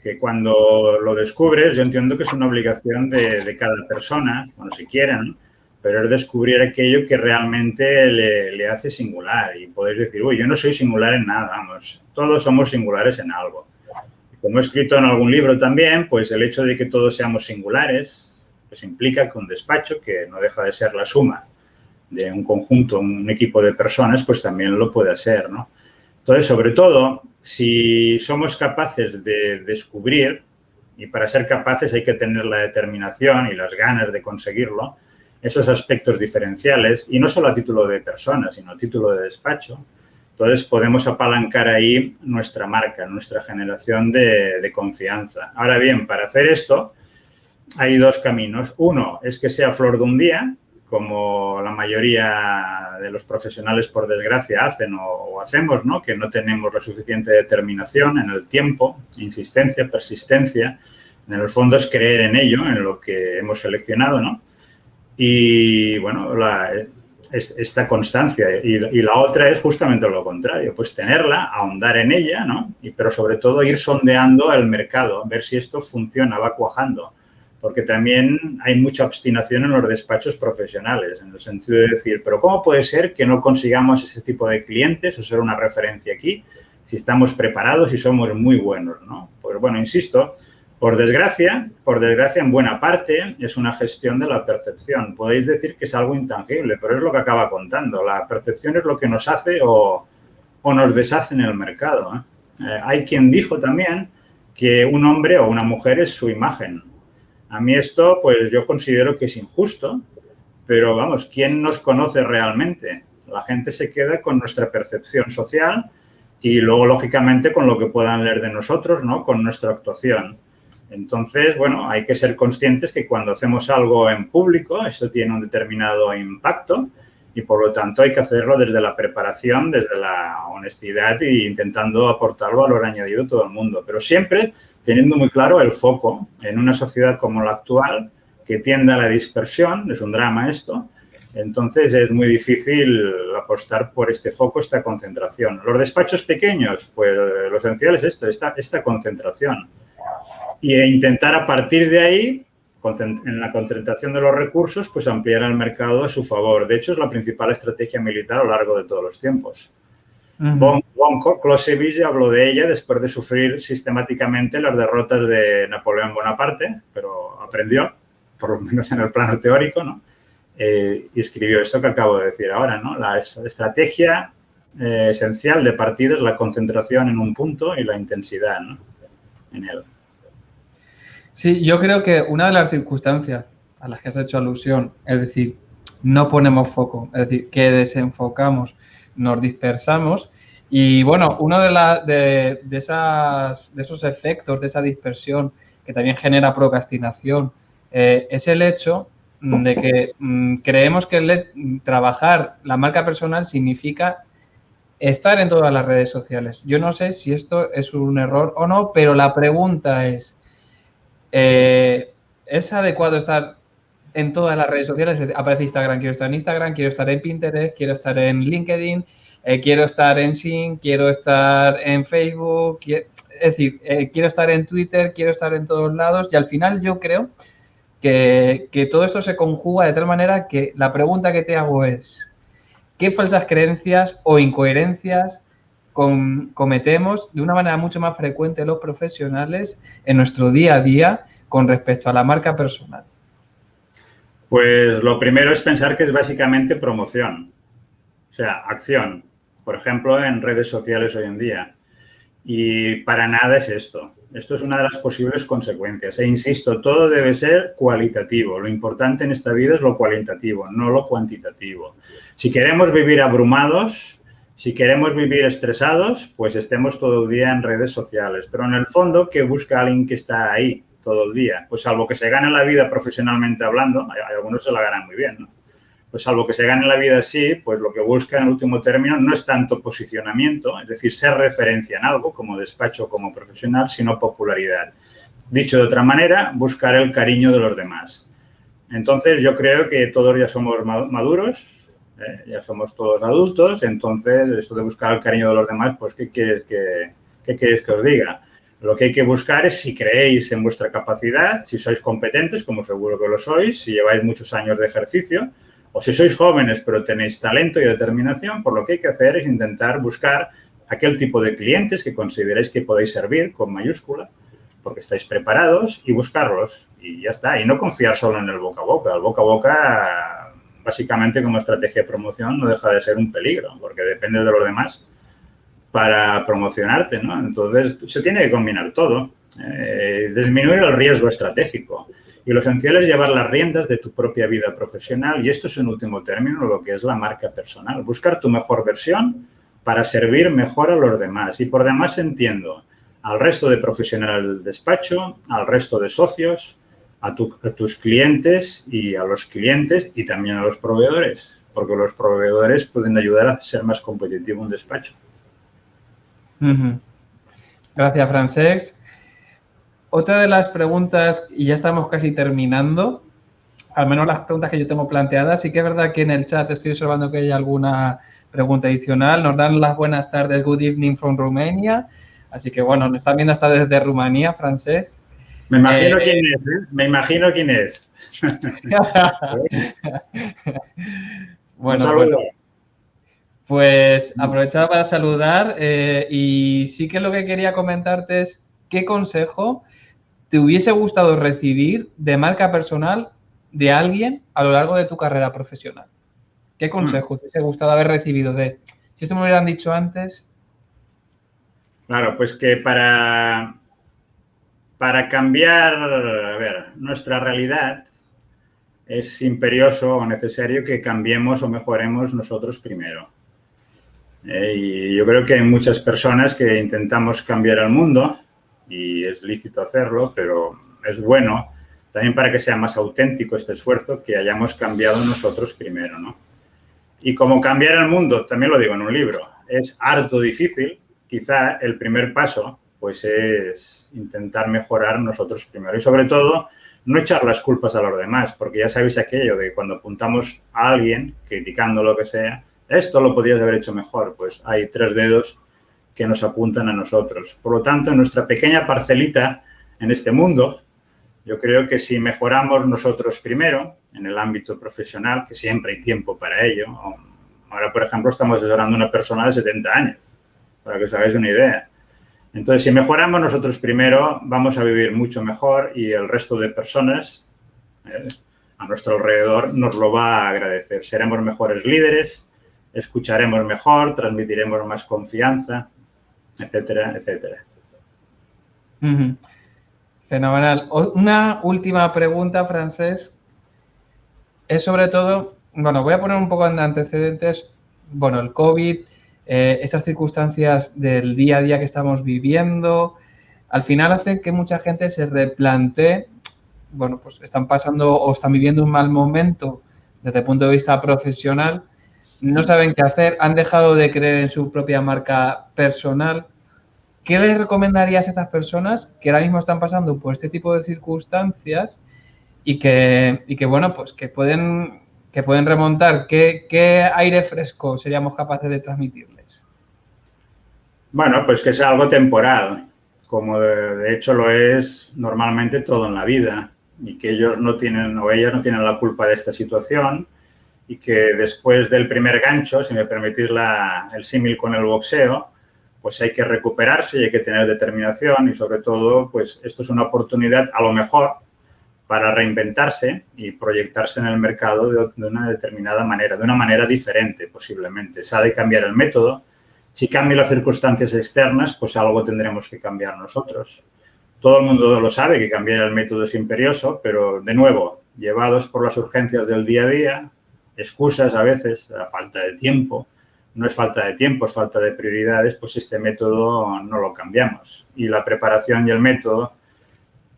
que cuando lo descubres, yo entiendo que es una obligación de cada persona, bueno, si quieren, pero es descubrir aquello que realmente le hace singular y poder decir, uy, yo no soy singular en nada, vamos, todos somos singulares en algo. Y como he escrito en algún libro también, pues el hecho de que todos seamos singulares, pues implica que un despacho, que no deja de ser la suma de un conjunto, un equipo de personas, pues también lo puede hacer, ¿no? Entonces, sobre todo, si somos capaces de descubrir, y para ser capaces hay que tener la determinación y las ganas de conseguirlo, esos aspectos diferenciales, y no solo a título de persona, sino a título de despacho, entonces podemos apalancar ahí nuestra marca, nuestra generación de confianza. Ahora bien, para hacer esto hay dos caminos. Uno es que sea flor de un día, como la mayoría de los profesionales, por desgracia, hacen o hacemos, ¿no?, que no tenemos la suficiente determinación en el tiempo, insistencia, persistencia. En el fondo es creer en ello, en lo que hemos seleccionado, ¿no? Y, bueno, esta constancia. Y la otra es justamente lo contrario, pues tenerla, ahondar en ella, ¿no? Pero sobre todo ir sondeando el mercado, ver si esto funciona, va cuajando. Porque también hay mucha obstinación en los despachos profesionales, en el sentido de decir, pero ¿cómo puede ser que no consigamos ese tipo de clientes o ser una referencia aquí si estamos preparados y somos muy buenos, ¿no? Pues bueno, insisto, por desgracia, en buena parte es una gestión de la percepción. Podéis decir que es algo intangible, pero es lo que acaba contando. La percepción es lo que nos hace o nos deshace en el mercado, ¿eh? Hay quien dijo también que un hombre o una mujer es su imagen. A mí esto, pues yo considero que es injusto, pero vamos, ¿quién nos conoce realmente? La gente se queda con nuestra percepción social y luego, lógicamente, con lo que puedan leer de nosotros, ¿no?, con nuestra actuación. Entonces, bueno, hay que ser conscientes que cuando hacemos algo en público, eso tiene un determinado impacto y, por lo tanto, hay que hacerlo desde la preparación, desde la honestidad e intentando aportar valor añadido a todo el mundo. Pero siempre teniendo muy claro el foco en una sociedad como la actual, que tiende a la dispersión, es un drama esto, Entonces es muy difícil apostar por este foco, esta concentración. Los despachos pequeños, pues lo esencial es esto, esta concentración. E intentar a partir de ahí, en la concentración de los recursos, pues ampliar el mercado a su favor. De hecho, es la principal estrategia militar a lo largo de todos los tiempos. Von Clausewitz habló de ella después de sufrir sistemáticamente las derrotas de Napoleón Bonaparte, pero aprendió, por lo menos en el plano teórico, ¿no? Y escribió esto que acabo de decir ahora, ¿no? La estrategia esencial de partida es la concentración en un punto y la intensidad, ¿no? En él. Sí, yo creo que una de las circunstancias a las que has hecho alusión, es decir, no ponemos foco, es decir, que desenfocamos, nos dispersamos y, bueno, uno de esos efectos, de esa dispersión que también genera procrastinación, es el hecho de que creemos que trabajar la marca personal significa estar en todas las redes sociales. Yo no sé si esto es un error o no, pero la pregunta es, ¿es adecuado estar en todas las redes sociales? Aparece Instagram, quiero estar en Instagram, quiero estar en Pinterest, quiero estar en LinkedIn, quiero estar en Sing, quiero estar en Facebook, es decir, quiero estar en Twitter, quiero estar en todos lados y al final yo creo que todo esto se conjuga de tal manera que la pregunta que te hago es, ¿qué falsas creencias o incoherencias cometemos de una manera mucho más frecuente los profesionales en nuestro día a día con respecto a la marca personal? Pues lo primero es pensar que es básicamente promoción, o sea, acción, por ejemplo, en redes sociales hoy en día. Y para nada es esto. Esto es una de las posibles consecuencias. E insisto, todo debe ser cualitativo. Lo importante en esta vida es lo cualitativo, no lo cuantitativo. Si queremos vivir abrumados, si queremos vivir estresados, pues estemos todo el día en redes sociales. Pero en el fondo, ¿qué busca alguien que está ahí todo el día? Pues salvo que se gane la vida profesionalmente hablando, hay algunos se la ganan muy bien, ¿no? Pues salvo que se gane la vida así, pues lo que busca en último término no es tanto posicionamiento, es decir, ser referencia en algo como despacho o como profesional, sino popularidad. Dicho de otra manera, buscar el cariño de los demás. Entonces, yo creo que todos ya somos maduros, ya somos todos adultos, entonces esto de buscar el cariño de los demás, pues ¿qué queréis que os diga? Lo que hay que buscar es si creéis en vuestra capacidad, si sois competentes, como seguro que lo sois, si lleváis muchos años de ejercicio, o si sois jóvenes pero tenéis talento y determinación, pues lo que hay que hacer es intentar buscar aquel tipo de clientes que consideréis que podéis servir con mayúscula, porque estáis preparados y buscarlos. Y ya está. Y no confiar solo en el boca a boca. El boca a boca, básicamente como estrategia de promoción, no deja de ser un peligro, porque depende de los demás para promocionarte, ¿no? Entonces, se tiene que combinar todo. Disminuir el riesgo estratégico. Y lo esencial es llevar las riendas de tu propia vida profesional y esto es en último término lo que es la marca personal. Buscar tu mejor versión para servir mejor a los demás. Y por demás entiendo al resto de profesionales del despacho, al resto de socios, a tus clientes y a los clientes y también a los proveedores, porque los proveedores pueden ayudar a ser más competitivo un despacho. Gracias, Francesc. Otra de las preguntas, y ya estamos casi terminando, al menos las preguntas que yo tengo planteadas, sí que es verdad que en el chat estoy observando que hay alguna pregunta adicional. Nos dan las buenas tardes, good evening from Romania. Así que, bueno, nos están viendo hasta desde Rumanía, Francesc. Me imagino quién es, ¿eh? Me imagino quién es. Bueno, un saludo. Pues aprovechaba para saludar y sí que lo que quería comentarte es qué consejo te hubiese gustado recibir de marca personal de alguien a lo largo de tu carrera profesional. ¿Qué consejo te hubiese gustado haber recibido de, si esto me lo hubieran dicho antes? Claro, pues que para cambiar, nuestra realidad es imperioso o necesario que cambiemos o mejoremos nosotros primero. Y yo creo que hay muchas personas que intentamos cambiar el mundo y es lícito hacerlo, pero es bueno también para que sea más auténtico este esfuerzo que hayamos cambiado nosotros primero, ¿no? Y como cambiar el mundo, también lo digo en un libro, es harto difícil, quizá el primer paso pues es intentar mejorar nosotros primero. Y sobre todo, no echar las culpas a los demás, porque ya sabéis aquello de cuando apuntamos a alguien, criticando lo que sea, esto lo podrías haber hecho mejor, pues hay 3 dedos que nos apuntan a nosotros. Por lo tanto, en nuestra pequeña parcelita en este mundo, yo creo que si mejoramos nosotros primero, en el ámbito profesional, que siempre hay tiempo para ello. Ahora, por ejemplo, estamos asesorando a una persona de 70 años, para que os hagáis una idea. Entonces, si mejoramos nosotros primero, vamos a vivir mucho mejor y el resto de personas a nuestro alrededor nos lo va a agradecer. Seremos mejores líderes, escucharemos mejor, transmitiremos más confianza, etcétera, etcétera. Fenomenal. Una última pregunta, Francesc. Es sobre todo, bueno, voy a poner un poco en antecedentes, bueno, el COVID, estas circunstancias del día a día que estamos viviendo, al final hacen que mucha gente se replantee, bueno, pues están pasando o están viviendo un mal momento desde el punto de vista profesional, no saben qué hacer, han dejado de creer en su propia marca personal. ¿Qué les recomendarías a estas personas que ahora mismo están pasando por este tipo de circunstancias y que bueno, pues que pueden remontar? ¿Qué aire fresco seríamos capaces de transmitirles? Bueno, pues que es algo temporal, como de hecho lo es normalmente todo en la vida, y que ellos no tienen o ellas no tienen la culpa de esta situación, y que después del primer gancho, si me permitís el símil con el boxeo, pues hay que recuperarse y hay que tener determinación y sobre todo, pues esto es una oportunidad a lo mejor para reinventarse y proyectarse en el mercado de una determinada manera, de una manera diferente posiblemente. Se ha de cambiar el método. Si cambian las circunstancias externas, pues algo tendremos que cambiar nosotros. Todo el mundo lo sabe que cambiar el método es imperioso, pero de nuevo, llevados por las urgencias del día a día, excusas a veces, la falta de tiempo, no es falta de tiempo, es falta de prioridades, pues este método no lo cambiamos. Y la preparación y el método,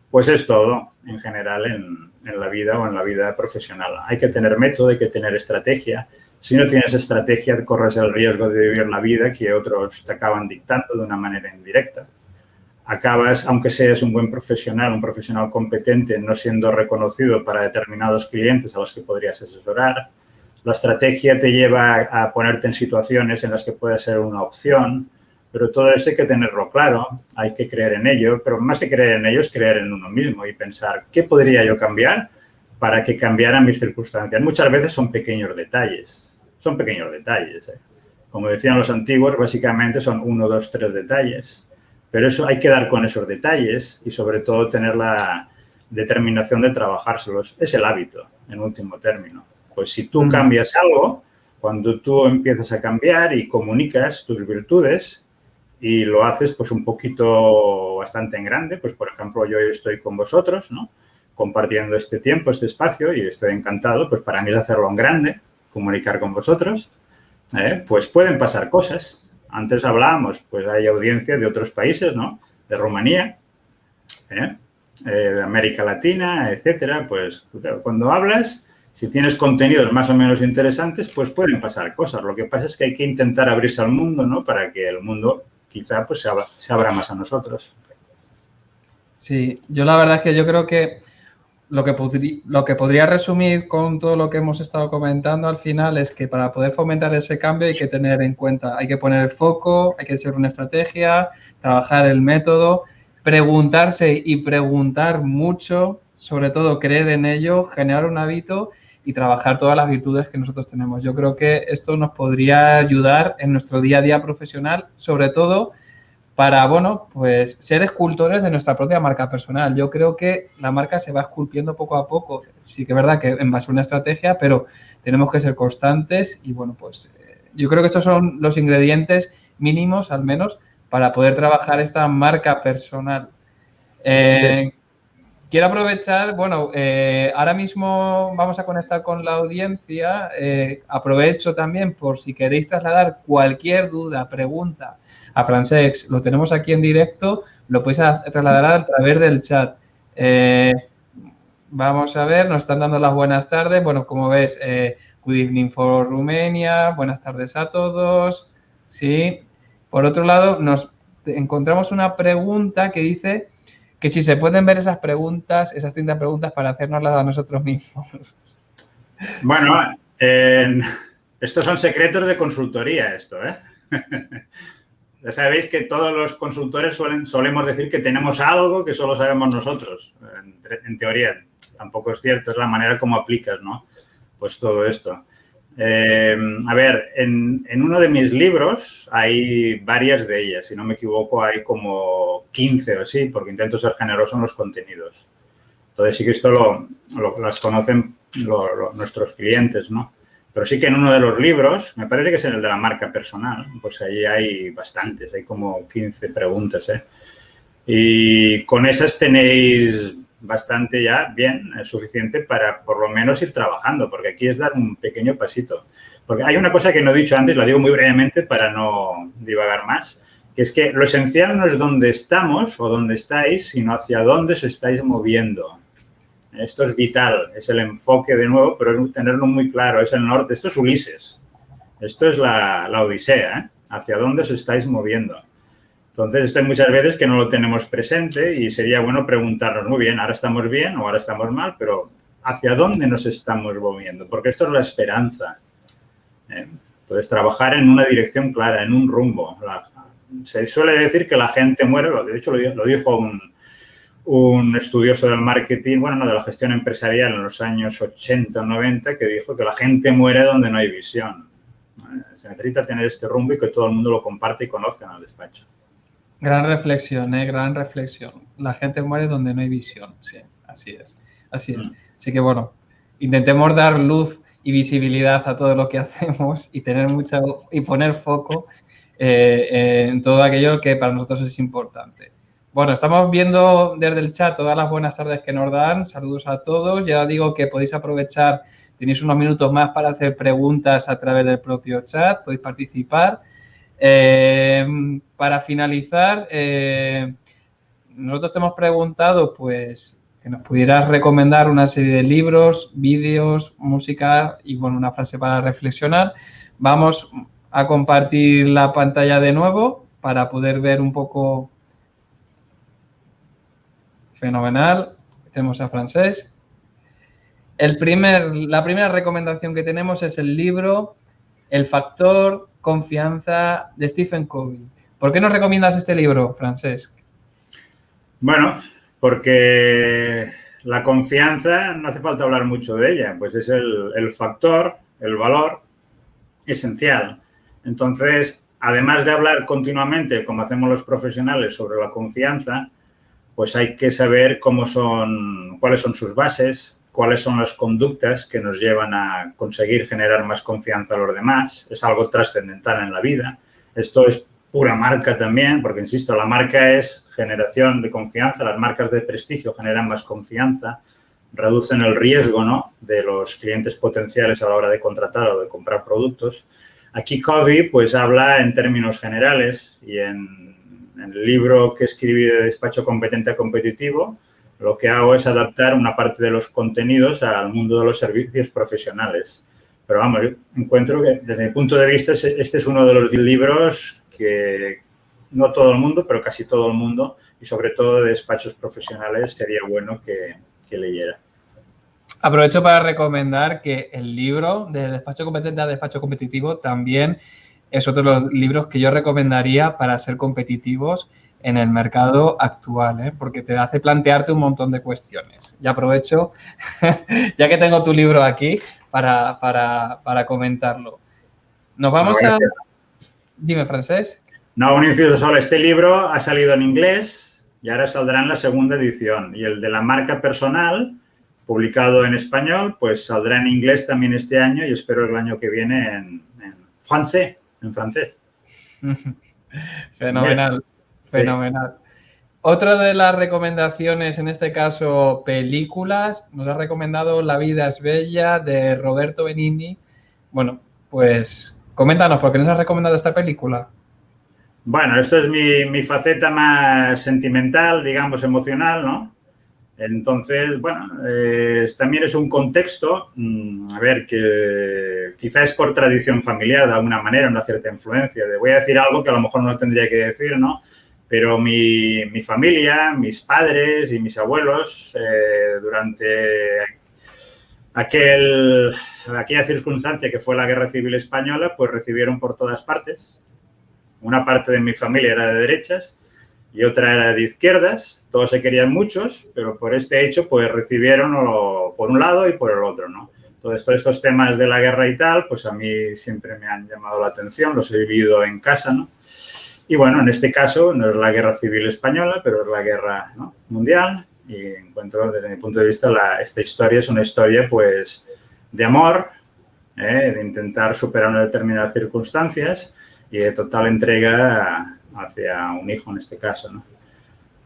pues es todo en general en la vida o en la vida profesional. Hay que tener método, hay que tener estrategia. Si no tienes estrategia, corres el riesgo de vivir la vida que otros te acaban dictando de una manera indirecta. Acabas, aunque seas un buen profesional, un profesional competente, no siendo reconocido para determinados clientes a los que podrías asesorar. La estrategia te lleva a ponerte en situaciones en las que puede ser una opción, pero todo esto hay que tenerlo claro, hay que creer en ello, pero más que creer en ello es creer en uno mismo y pensar, ¿qué podría yo cambiar para que cambiaran mis circunstancias? Muchas veces son pequeños detalles, Como decían los antiguos, básicamente son 1, 2, 3 detalles, pero eso hay que dar con esos detalles y sobre todo tener la determinación de trabajárselos. Es el hábito, en último término. Pues si tú cambias algo, cuando tú empiezas a cambiar y comunicas tus virtudes y lo haces pues un poquito bastante en grande, pues por ejemplo yo estoy con vosotros, ¿no? Compartiendo este tiempo, este espacio y estoy encantado, pues para mí es hacerlo en grande, comunicar con vosotros, pues pueden pasar cosas. Antes hablábamos, pues hay audiencia de otros países, ¿no? De Rumanía, de América Latina, etcétera. Pues cuando hablas, si tienes contenidos más o menos interesantes, pues pueden pasar cosas. Lo que pasa es que hay que intentar abrirse al mundo, ¿no? Para que el mundo quizá pues se abra más a nosotros. Sí, yo la verdad es que yo creo que lo que podría resumir con todo lo que hemos estado comentando al final es que para poder fomentar ese cambio hay que tener en cuenta, hay que poner el foco, hay que hacer una estrategia, trabajar el método, preguntarse y preguntar mucho, sobre todo creer en ello, generar un hábito y trabajar todas las virtudes que nosotros tenemos. Yo creo que esto nos podría ayudar en nuestro día a día profesional, sobre todo para, bueno, pues ser escultores de nuestra propia marca personal. Yo creo que la marca se va esculpiendo poco a poco. Sí que es verdad que en base a una estrategia, pero tenemos que ser constantes y, bueno, pues yo creo que estos son los ingredientes mínimos, al menos, para poder trabajar esta marca personal. Sí. Quiero aprovechar, bueno, ahora mismo vamos a conectar con la audiencia. Aprovecho también por si queréis trasladar cualquier duda, pregunta a Francesc, lo tenemos aquí en directo, lo podéis trasladar a través del chat. Vamos a ver, nos están dando las buenas tardes. Bueno, como ves, good evening for Romania, buenas tardes a todos. Sí. Por otro lado, encontramos una pregunta que dice que si se pueden ver esas preguntas, esas 30 preguntas para hacérnoslas a nosotros mismos. Bueno, estos son secretos de consultoría, esto, ¿eh? Ya sabéis que todos los consultores solemos decir que tenemos algo que solo sabemos nosotros. En teoría, tampoco es cierto, es la manera como aplicas, ¿no? Pues todo esto. A ver, en uno de mis libros hay varias de ellas. Si no me equivoco, hay como 15 o así, porque intento ser generoso en los contenidos. Entonces sí que esto las conocen nuestros clientes, ¿no? Pero sí que en uno de los libros, me parece que es en el de la marca personal, pues ahí hay bastantes, hay como 15 preguntas, ¿eh? Y con esas tenéis bastante ya, bien, es suficiente para por lo menos ir trabajando, porque aquí es dar un pequeño pasito. Porque hay una cosa que no he dicho antes, la digo muy brevemente para no divagar más, que es que lo esencial no es dónde estamos o dónde estáis, sino hacia dónde os estáis moviendo. Esto es vital, es el enfoque de nuevo, pero es tenerlo muy claro, es el norte, esto es Ulises, esto es la Odisea, ¿eh? Hacia dónde os estáis moviendo. Entonces, esto hay muchas veces que no lo tenemos presente y sería bueno preguntarnos, muy bien, ahora estamos bien o ahora estamos mal, pero ¿hacia dónde nos estamos moviendo? Porque esto es la esperanza. Entonces, trabajar en una dirección clara, en un rumbo. Se suele decir que la gente muere, de hecho lo dijo un estudioso del marketing, bueno, no, de la gestión empresarial en los años 80 o 90, que dijo que la gente muere donde no hay visión. Se necesita tener este rumbo y que todo el mundo lo comparte y conozca en el despacho. Gran reflexión, gran reflexión. La gente muere donde no hay visión. Sí, así es. Así es. Así que, bueno, intentemos dar luz y visibilidad a todo lo que hacemos y tener y poner foco en todo aquello que para nosotros es importante. Bueno, estamos viendo desde el chat todas las buenas tardes que nos dan. Saludos a todos. Ya digo que podéis aprovechar, tenéis unos minutos más para hacer preguntas a través del propio chat. Podéis participar. Para finalizar, nosotros te hemos preguntado, pues, que nos pudieras recomendar una serie de libros, vídeos, música y, bueno, una frase para reflexionar. Vamos a compartir la pantalla de nuevo para poder ver un poco. Fenomenal. Tenemos a Francesc. La primera recomendación que tenemos es el libro El factor confianza de Stephen Covey. ¿Por qué nos recomiendas este libro, Francesc? Bueno, porque la confianza, no hace falta hablar mucho de ella, pues es el factor, el valor esencial. Entonces, además de hablar continuamente, como hacemos los profesionales, sobre la confianza, pues hay que saber cuáles son sus bases, cuáles son las conductas que nos llevan a conseguir generar más confianza a los demás. Es algo trascendental en la vida. Esto es pura marca también, porque, insisto, la marca es generación de confianza. Las marcas de prestigio generan más confianza, reducen el riesgo, ¿no?, de los clientes potenciales a la hora de contratar o de comprar productos. Aquí Covey, pues, habla en términos generales y en el libro que escribí de Despacho Competente a Competitivo, lo que hago es adaptar una parte de los contenidos al mundo de los servicios profesionales. Pero vamos, yo encuentro que desde mi punto de vista este es uno de los libros que no todo el mundo, pero casi todo el mundo, y sobre todo de despachos profesionales, sería bueno que leyera. Aprovecho para recomendar que el libro de Despacho Competente a Despacho Competitivo también es otro de los libros que yo recomendaría para ser competitivos en el mercado actual, porque te hace plantearte un montón de cuestiones. Y aprovecho, ya que tengo tu libro aquí, para comentarlo. Nos vamos a... Dime, Francesc. No, un inciso solo. Este libro ha salido en inglés y ahora saldrá en la segunda edición. Y el de la marca personal, publicado en español, pues saldrá en inglés también este año y espero el año que viene en francés. Fenomenal. Bien. Fenomenal. Sí. Otra de las recomendaciones, en este caso películas, nos ha recomendado La vida es bella, de Roberto Benigni. Bueno, pues coméntanos, ¿por qué nos has recomendado esta película? Bueno, esto es mi faceta más sentimental, digamos, emocional, ¿no? Entonces, bueno, también es un contexto, a ver, que quizás es por tradición familiar, de alguna manera, una cierta influencia. Voy a decir algo que a lo mejor no tendría que decir, ¿no? Pero mi familia, mis padres y mis abuelos, durante aquella circunstancia que fue la Guerra Civil Española, pues recibieron por todas partes. Una parte de mi familia era de derechas y otra era de izquierdas. Todos se querían muchos, pero por este hecho pues recibieron por un lado y por el otro, ¿no? Todos estos temas de la guerra y tal, pues a mí siempre me han llamado la atención, los he vivido en casa, ¿no? Y bueno, en este caso no es la Guerra Civil Española, pero es la guerra, ¿no?, mundial. Y encuentro, desde mi punto de vista, esta historia es una historia, pues, de amor, de intentar superar unas determinadas circunstancias y de total entrega hacia un hijo, en este caso, ¿no?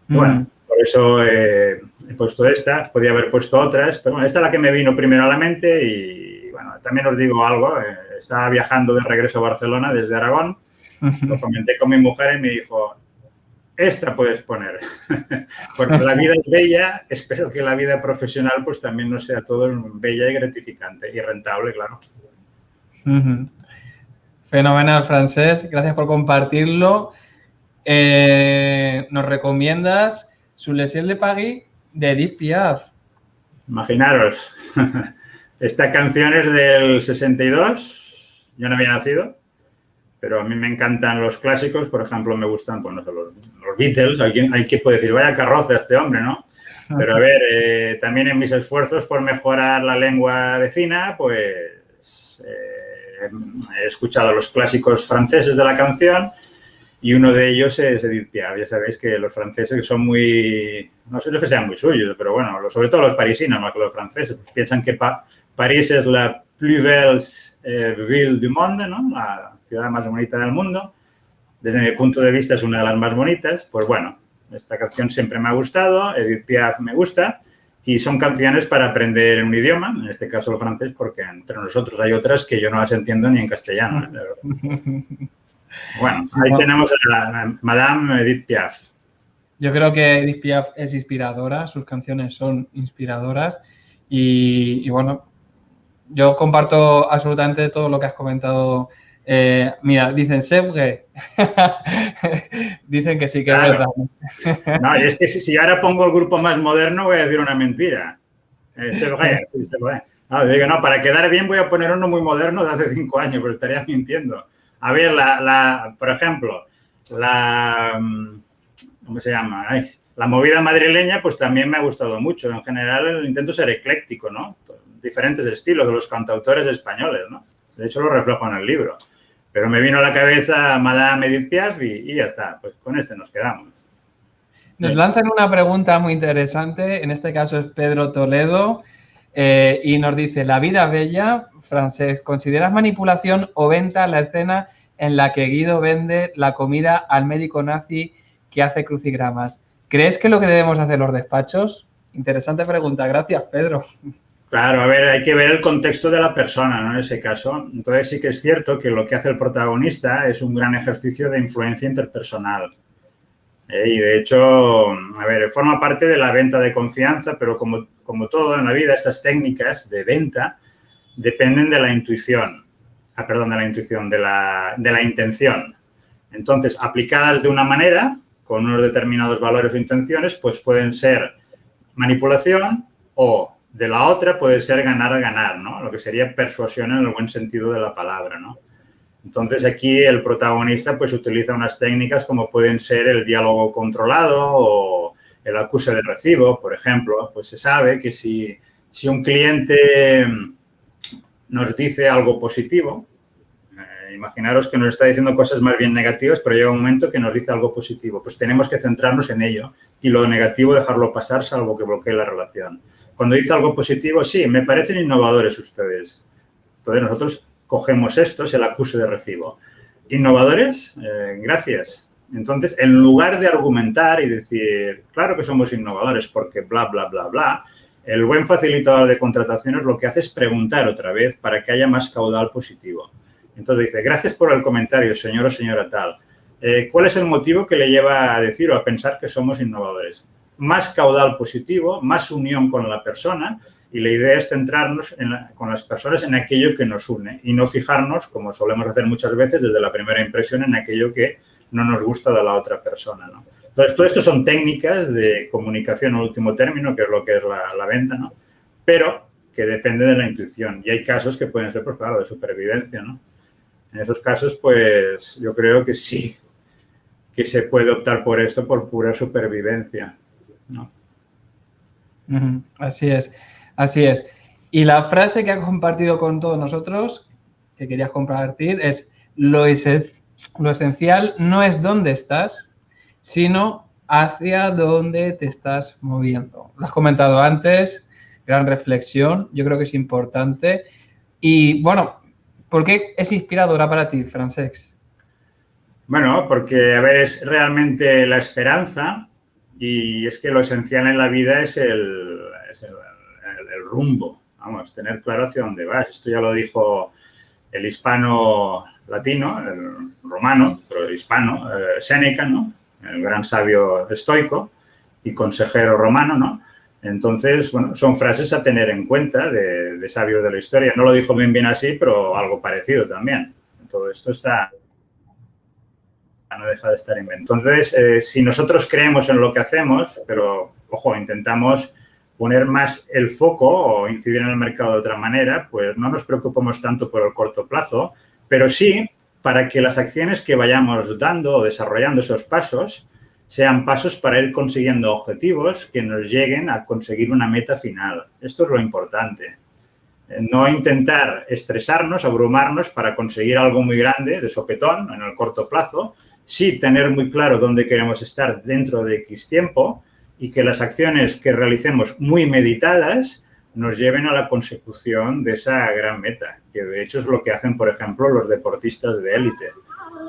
Bueno, por eso he puesto esta, podía haber puesto otras, pero bueno, esta es la que me vino primero a la mente y, bueno, también os digo algo, estaba viajando de regreso a Barcelona desde Aragón, lo comenté con mi mujer y me dijo, esta puedes poner, porque la vida es bella, espero que la vida profesional pues también no sea todo bella y gratificante y rentable, claro. Fenomenal, Francesc, gracias por compartirlo. Nos recomiendas Sous les cieux de Paris de Edith Piaf. Imaginaros, esta canción es del 62, yo no había nacido, pero a mí me encantan los clásicos, por ejemplo, me gustan, pues, no sé, los Beatles, hay que puede decir, vaya carroza este hombre, ¿no? Pero a ver, también en mis esfuerzos por mejorar la lengua vecina, pues he escuchado los clásicos franceses de la canción y uno de ellos es Edith Piaf. Ya sabéis que los franceses que son muy, no sé, no es que sean muy suyos, pero bueno, sobre todo los parisinos más que los franceses, pues piensan que París es la plus belle ville du monde, ¿no? La ciudad más bonita del mundo. Desde mi punto de vista es una de las más bonitas. Pues bueno, esta canción siempre me ha gustado, Edith Piaf me gusta y son canciones para aprender un idioma, en este caso el francés, porque entre nosotros hay otras que yo no las entiendo ni en castellano. Bueno, ahí tenemos a la Madame Edith Piaf. Yo creo que Edith Piaf es inspiradora, sus canciones son inspiradoras y bueno, yo comparto absolutamente todo lo que has comentado. Mira, dicen Sevgue. Dicen que sí, que claro. Es verdad. No, y es que si ahora pongo el grupo más moderno voy a decir una mentira. Sevgue, sí, Sevgue. No, digo, no, para quedar bien voy a poner uno muy moderno de hace 5 años, pero estaría mintiendo. A ver, por ejemplo, ¿cómo se llama? La movida madrileña, pues también me ha gustado mucho. En general, intento ser ecléctico, ¿no? Diferentes estilos de los cantautores españoles, ¿no? De hecho, lo reflejo en el libro. Pero me vino a la cabeza Madame Edith Piaf y ya está. Pues con este nos quedamos. Nos lanzan una pregunta muy interesante. En este caso es Pedro Toledo. Y nos dice, la vida bella, Francesc, ¿consideras manipulación o venta la escena en la que Guido vende la comida al médico nazi que hace crucigramas? ¿Crees que es lo que debemos hacer los despachos? Interesante pregunta. Gracias, Pedro. Claro, a ver, hay que ver el contexto de la persona, ¿no? En ese caso. Entonces sí que es cierto que lo que hace el protagonista es un gran ejercicio de influencia interpersonal. Y de hecho, a ver, forma parte de la venta de confianza, pero como todo en la vida, estas técnicas de venta dependen de la intuición. De la intención. Entonces, aplicadas de una manera, con unos determinados valores o intenciones, pues pueden ser manipulación o de la otra puede ser ganar, ¿no? Lo que sería persuasión en el buen sentido de la palabra, ¿no? Entonces, aquí el protagonista pues utiliza unas técnicas como pueden ser el diálogo controlado o el acuse de recibo, por ejemplo. Pues se sabe que si un cliente nos dice algo positivo, imaginaros que nos está diciendo cosas más bien negativas, pero llega un momento que nos dice algo positivo. Pues tenemos que centrarnos en ello y lo negativo dejarlo pasar, salvo que bloquee la relación. Cuando dice algo positivo, sí, me parecen innovadores ustedes. Entonces nosotros cogemos esto, es el acuse de recibo. ¿Innovadores? Gracias. Entonces, en lugar de argumentar y decir, claro que somos innovadores porque bla, bla, bla, bla, el buen facilitador de contrataciones lo que hace es preguntar otra vez para que haya más caudal positivo. Entonces dice, gracias por el comentario, señor o señora tal. ¿Cuál es el motivo que le lleva a decir o a pensar que somos innovadores? Más caudal positivo, más unión con la persona y la idea es centrarnos con las personas en aquello que nos une y no fijarnos, como solemos hacer muchas veces desde la primera impresión, en aquello que no nos gusta de la otra persona, ¿no? Entonces, todo esto son técnicas de comunicación en último término, que es lo que es la venta, ¿no? Pero que depende de la intuición. Y hay casos que pueden ser, pues claro, de supervivencia, ¿no? En esos casos, pues yo creo que sí, que se puede optar por esto por pura supervivencia, ¿no? Así es, así es. Y la frase que has compartido con todos nosotros, que querías compartir, es lo esencial no es dónde estás, sino hacia dónde te estás moviendo. Lo has comentado antes, gran reflexión, yo creo que es importante. Y bueno, ¿por qué es inspiradora para ti, Francesc? Bueno, porque, a ver, es realmente la esperanza y es que lo esencial en la vida es el rumbo, vamos, tener claro hacia dónde vas. Esto ya lo dijo el hispano latino, el romano, pero el hispano, Séneca, ¿no? El gran sabio estoico y consejero romano, ¿no? Entonces, bueno, son frases a tener en cuenta de sabios de la historia. No lo dijo bien así, pero algo parecido también. Todo esto no deja de estar inventado. Entonces, si nosotros creemos en lo que hacemos, pero, ojo, intentamos poner más el foco o incidir en el mercado de otra manera, pues no nos preocupamos tanto por el corto plazo, pero sí para que las acciones que vayamos dando o desarrollando esos pasos sean pasos para ir consiguiendo objetivos que nos lleguen a conseguir una meta final. Esto es lo importante. No intentar estresarnos, abrumarnos para conseguir algo muy grande de sopetón en el corto plazo, sí tener muy claro dónde queremos estar dentro de X tiempo y que las acciones que realicemos muy meditadas nos lleven a la consecución de esa gran meta, que de hecho es lo que hacen, por ejemplo, los deportistas de élite.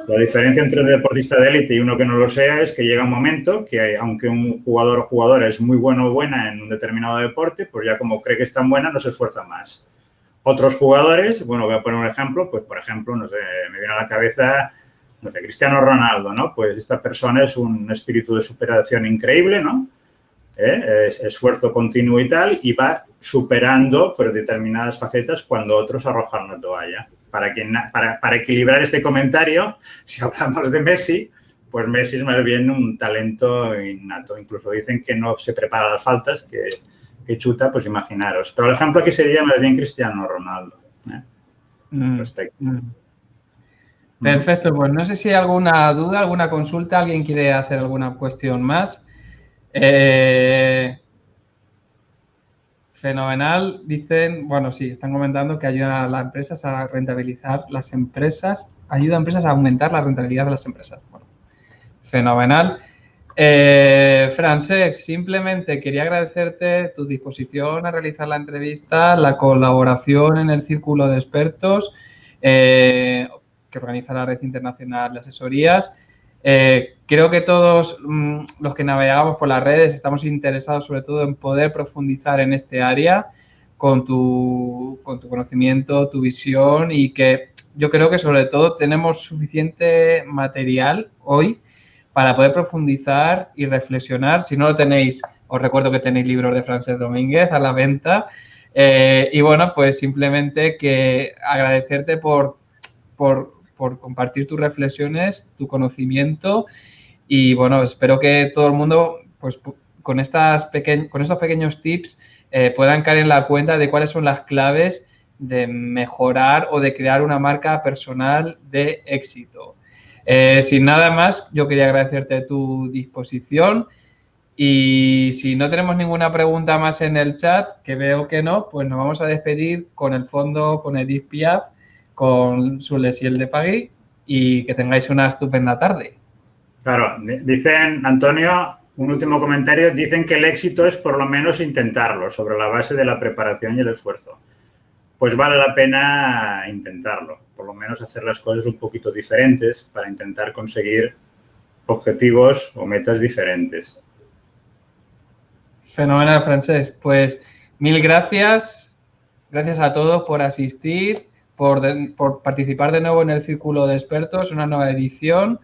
La diferencia entre un deportista de élite y uno que no lo sea es que llega un momento que, aunque un jugador o jugadora es muy bueno o buena en un determinado deporte, pues ya como cree que es tan buena, no se esfuerza más. Otros jugadores, bueno, voy a poner un ejemplo, pues por ejemplo, no sé, me viene a la cabeza, no sé, Cristiano Ronaldo, ¿no? Pues esta persona es un espíritu de superación increíble, ¿no? Esfuerzo continuo y tal, y va superando por determinadas facetas cuando otros arrojan la toalla. Para equilibrar este comentario, si hablamos de Messi, pues Messi es más bien un talento innato. Incluso dicen que no se prepara las faltas, que chuta, pues imaginaros. Pero el ejemplo aquí sería más bien Cristiano Ronaldo. Respecto. Perfecto, pues no sé si hay alguna duda, alguna consulta, alguien quiere hacer alguna cuestión más. Fenomenal, dicen, bueno, sí, están comentando que ayudan a las empresas a rentabilizar las empresas, ayuda a empresas a aumentar la rentabilidad de las empresas. Bueno, fenomenal. Francesc, simplemente quería agradecerte tu disposición a realizar la entrevista, la colaboración en el círculo de expertos que organiza la Red Internacional de Asesorías. Creo que todos los que navegamos por las redes estamos interesados sobre todo en poder profundizar en este área con tu conocimiento, tu visión y que yo creo que sobre todo tenemos suficiente material hoy para poder profundizar y reflexionar. Si no lo tenéis, os recuerdo que tenéis libros de Francesc Domínguez a la venta. Y bueno, pues simplemente que agradecerte por compartir tus reflexiones, tu conocimiento y bueno, espero que todo el mundo pues con estos pequeños tips puedan caer en la cuenta de cuáles son las claves de mejorar o de crear una marca personal de éxito. Sin nada más, yo quería agradecerte tu disposición y si no tenemos ninguna pregunta más en el chat, que veo que no, pues nos vamos a despedir con el fondo, con Edith Piaf, con su Les Ciel de Pagui y que tengáis una estupenda tarde. Claro, dicen, Antonio, un último comentario, dicen que el éxito es por lo menos intentarlo, sobre la base de la preparación y el esfuerzo. Pues vale la pena intentarlo, por lo menos hacer las cosas un poquito diferentes para intentar conseguir objetivos o metas diferentes. Fenomenal, Francesc. Pues mil gracias. Gracias a todos por asistir, por participar de nuevo en el Círculo de Expertos, una nueva edición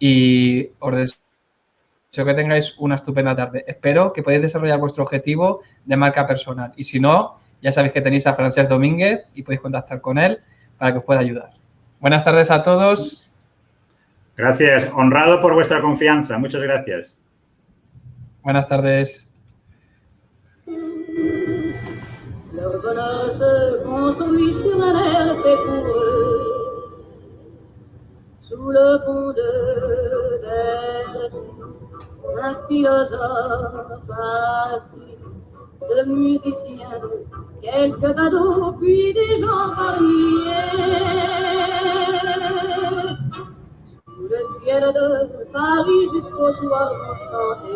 y os deseo que tengáis una estupenda tarde. Espero que podáis desarrollar vuestro objetivo de marca personal y si no, ya sabéis que tenéis a Francesc Domínguez y podéis contactar con él para que os pueda ayudar. Buenas tardes a todos. Gracias. Honrado por vuestra confianza. Muchas gracias. Buenas tardes. Leur bonheur se construit sur un air fait pour eux, sous le pont de Bercy, un philosophe assis, de musiciens, quelques badauds, puis des gens par milliers. Sous le ciel de Paris jusqu'au soir enchanté.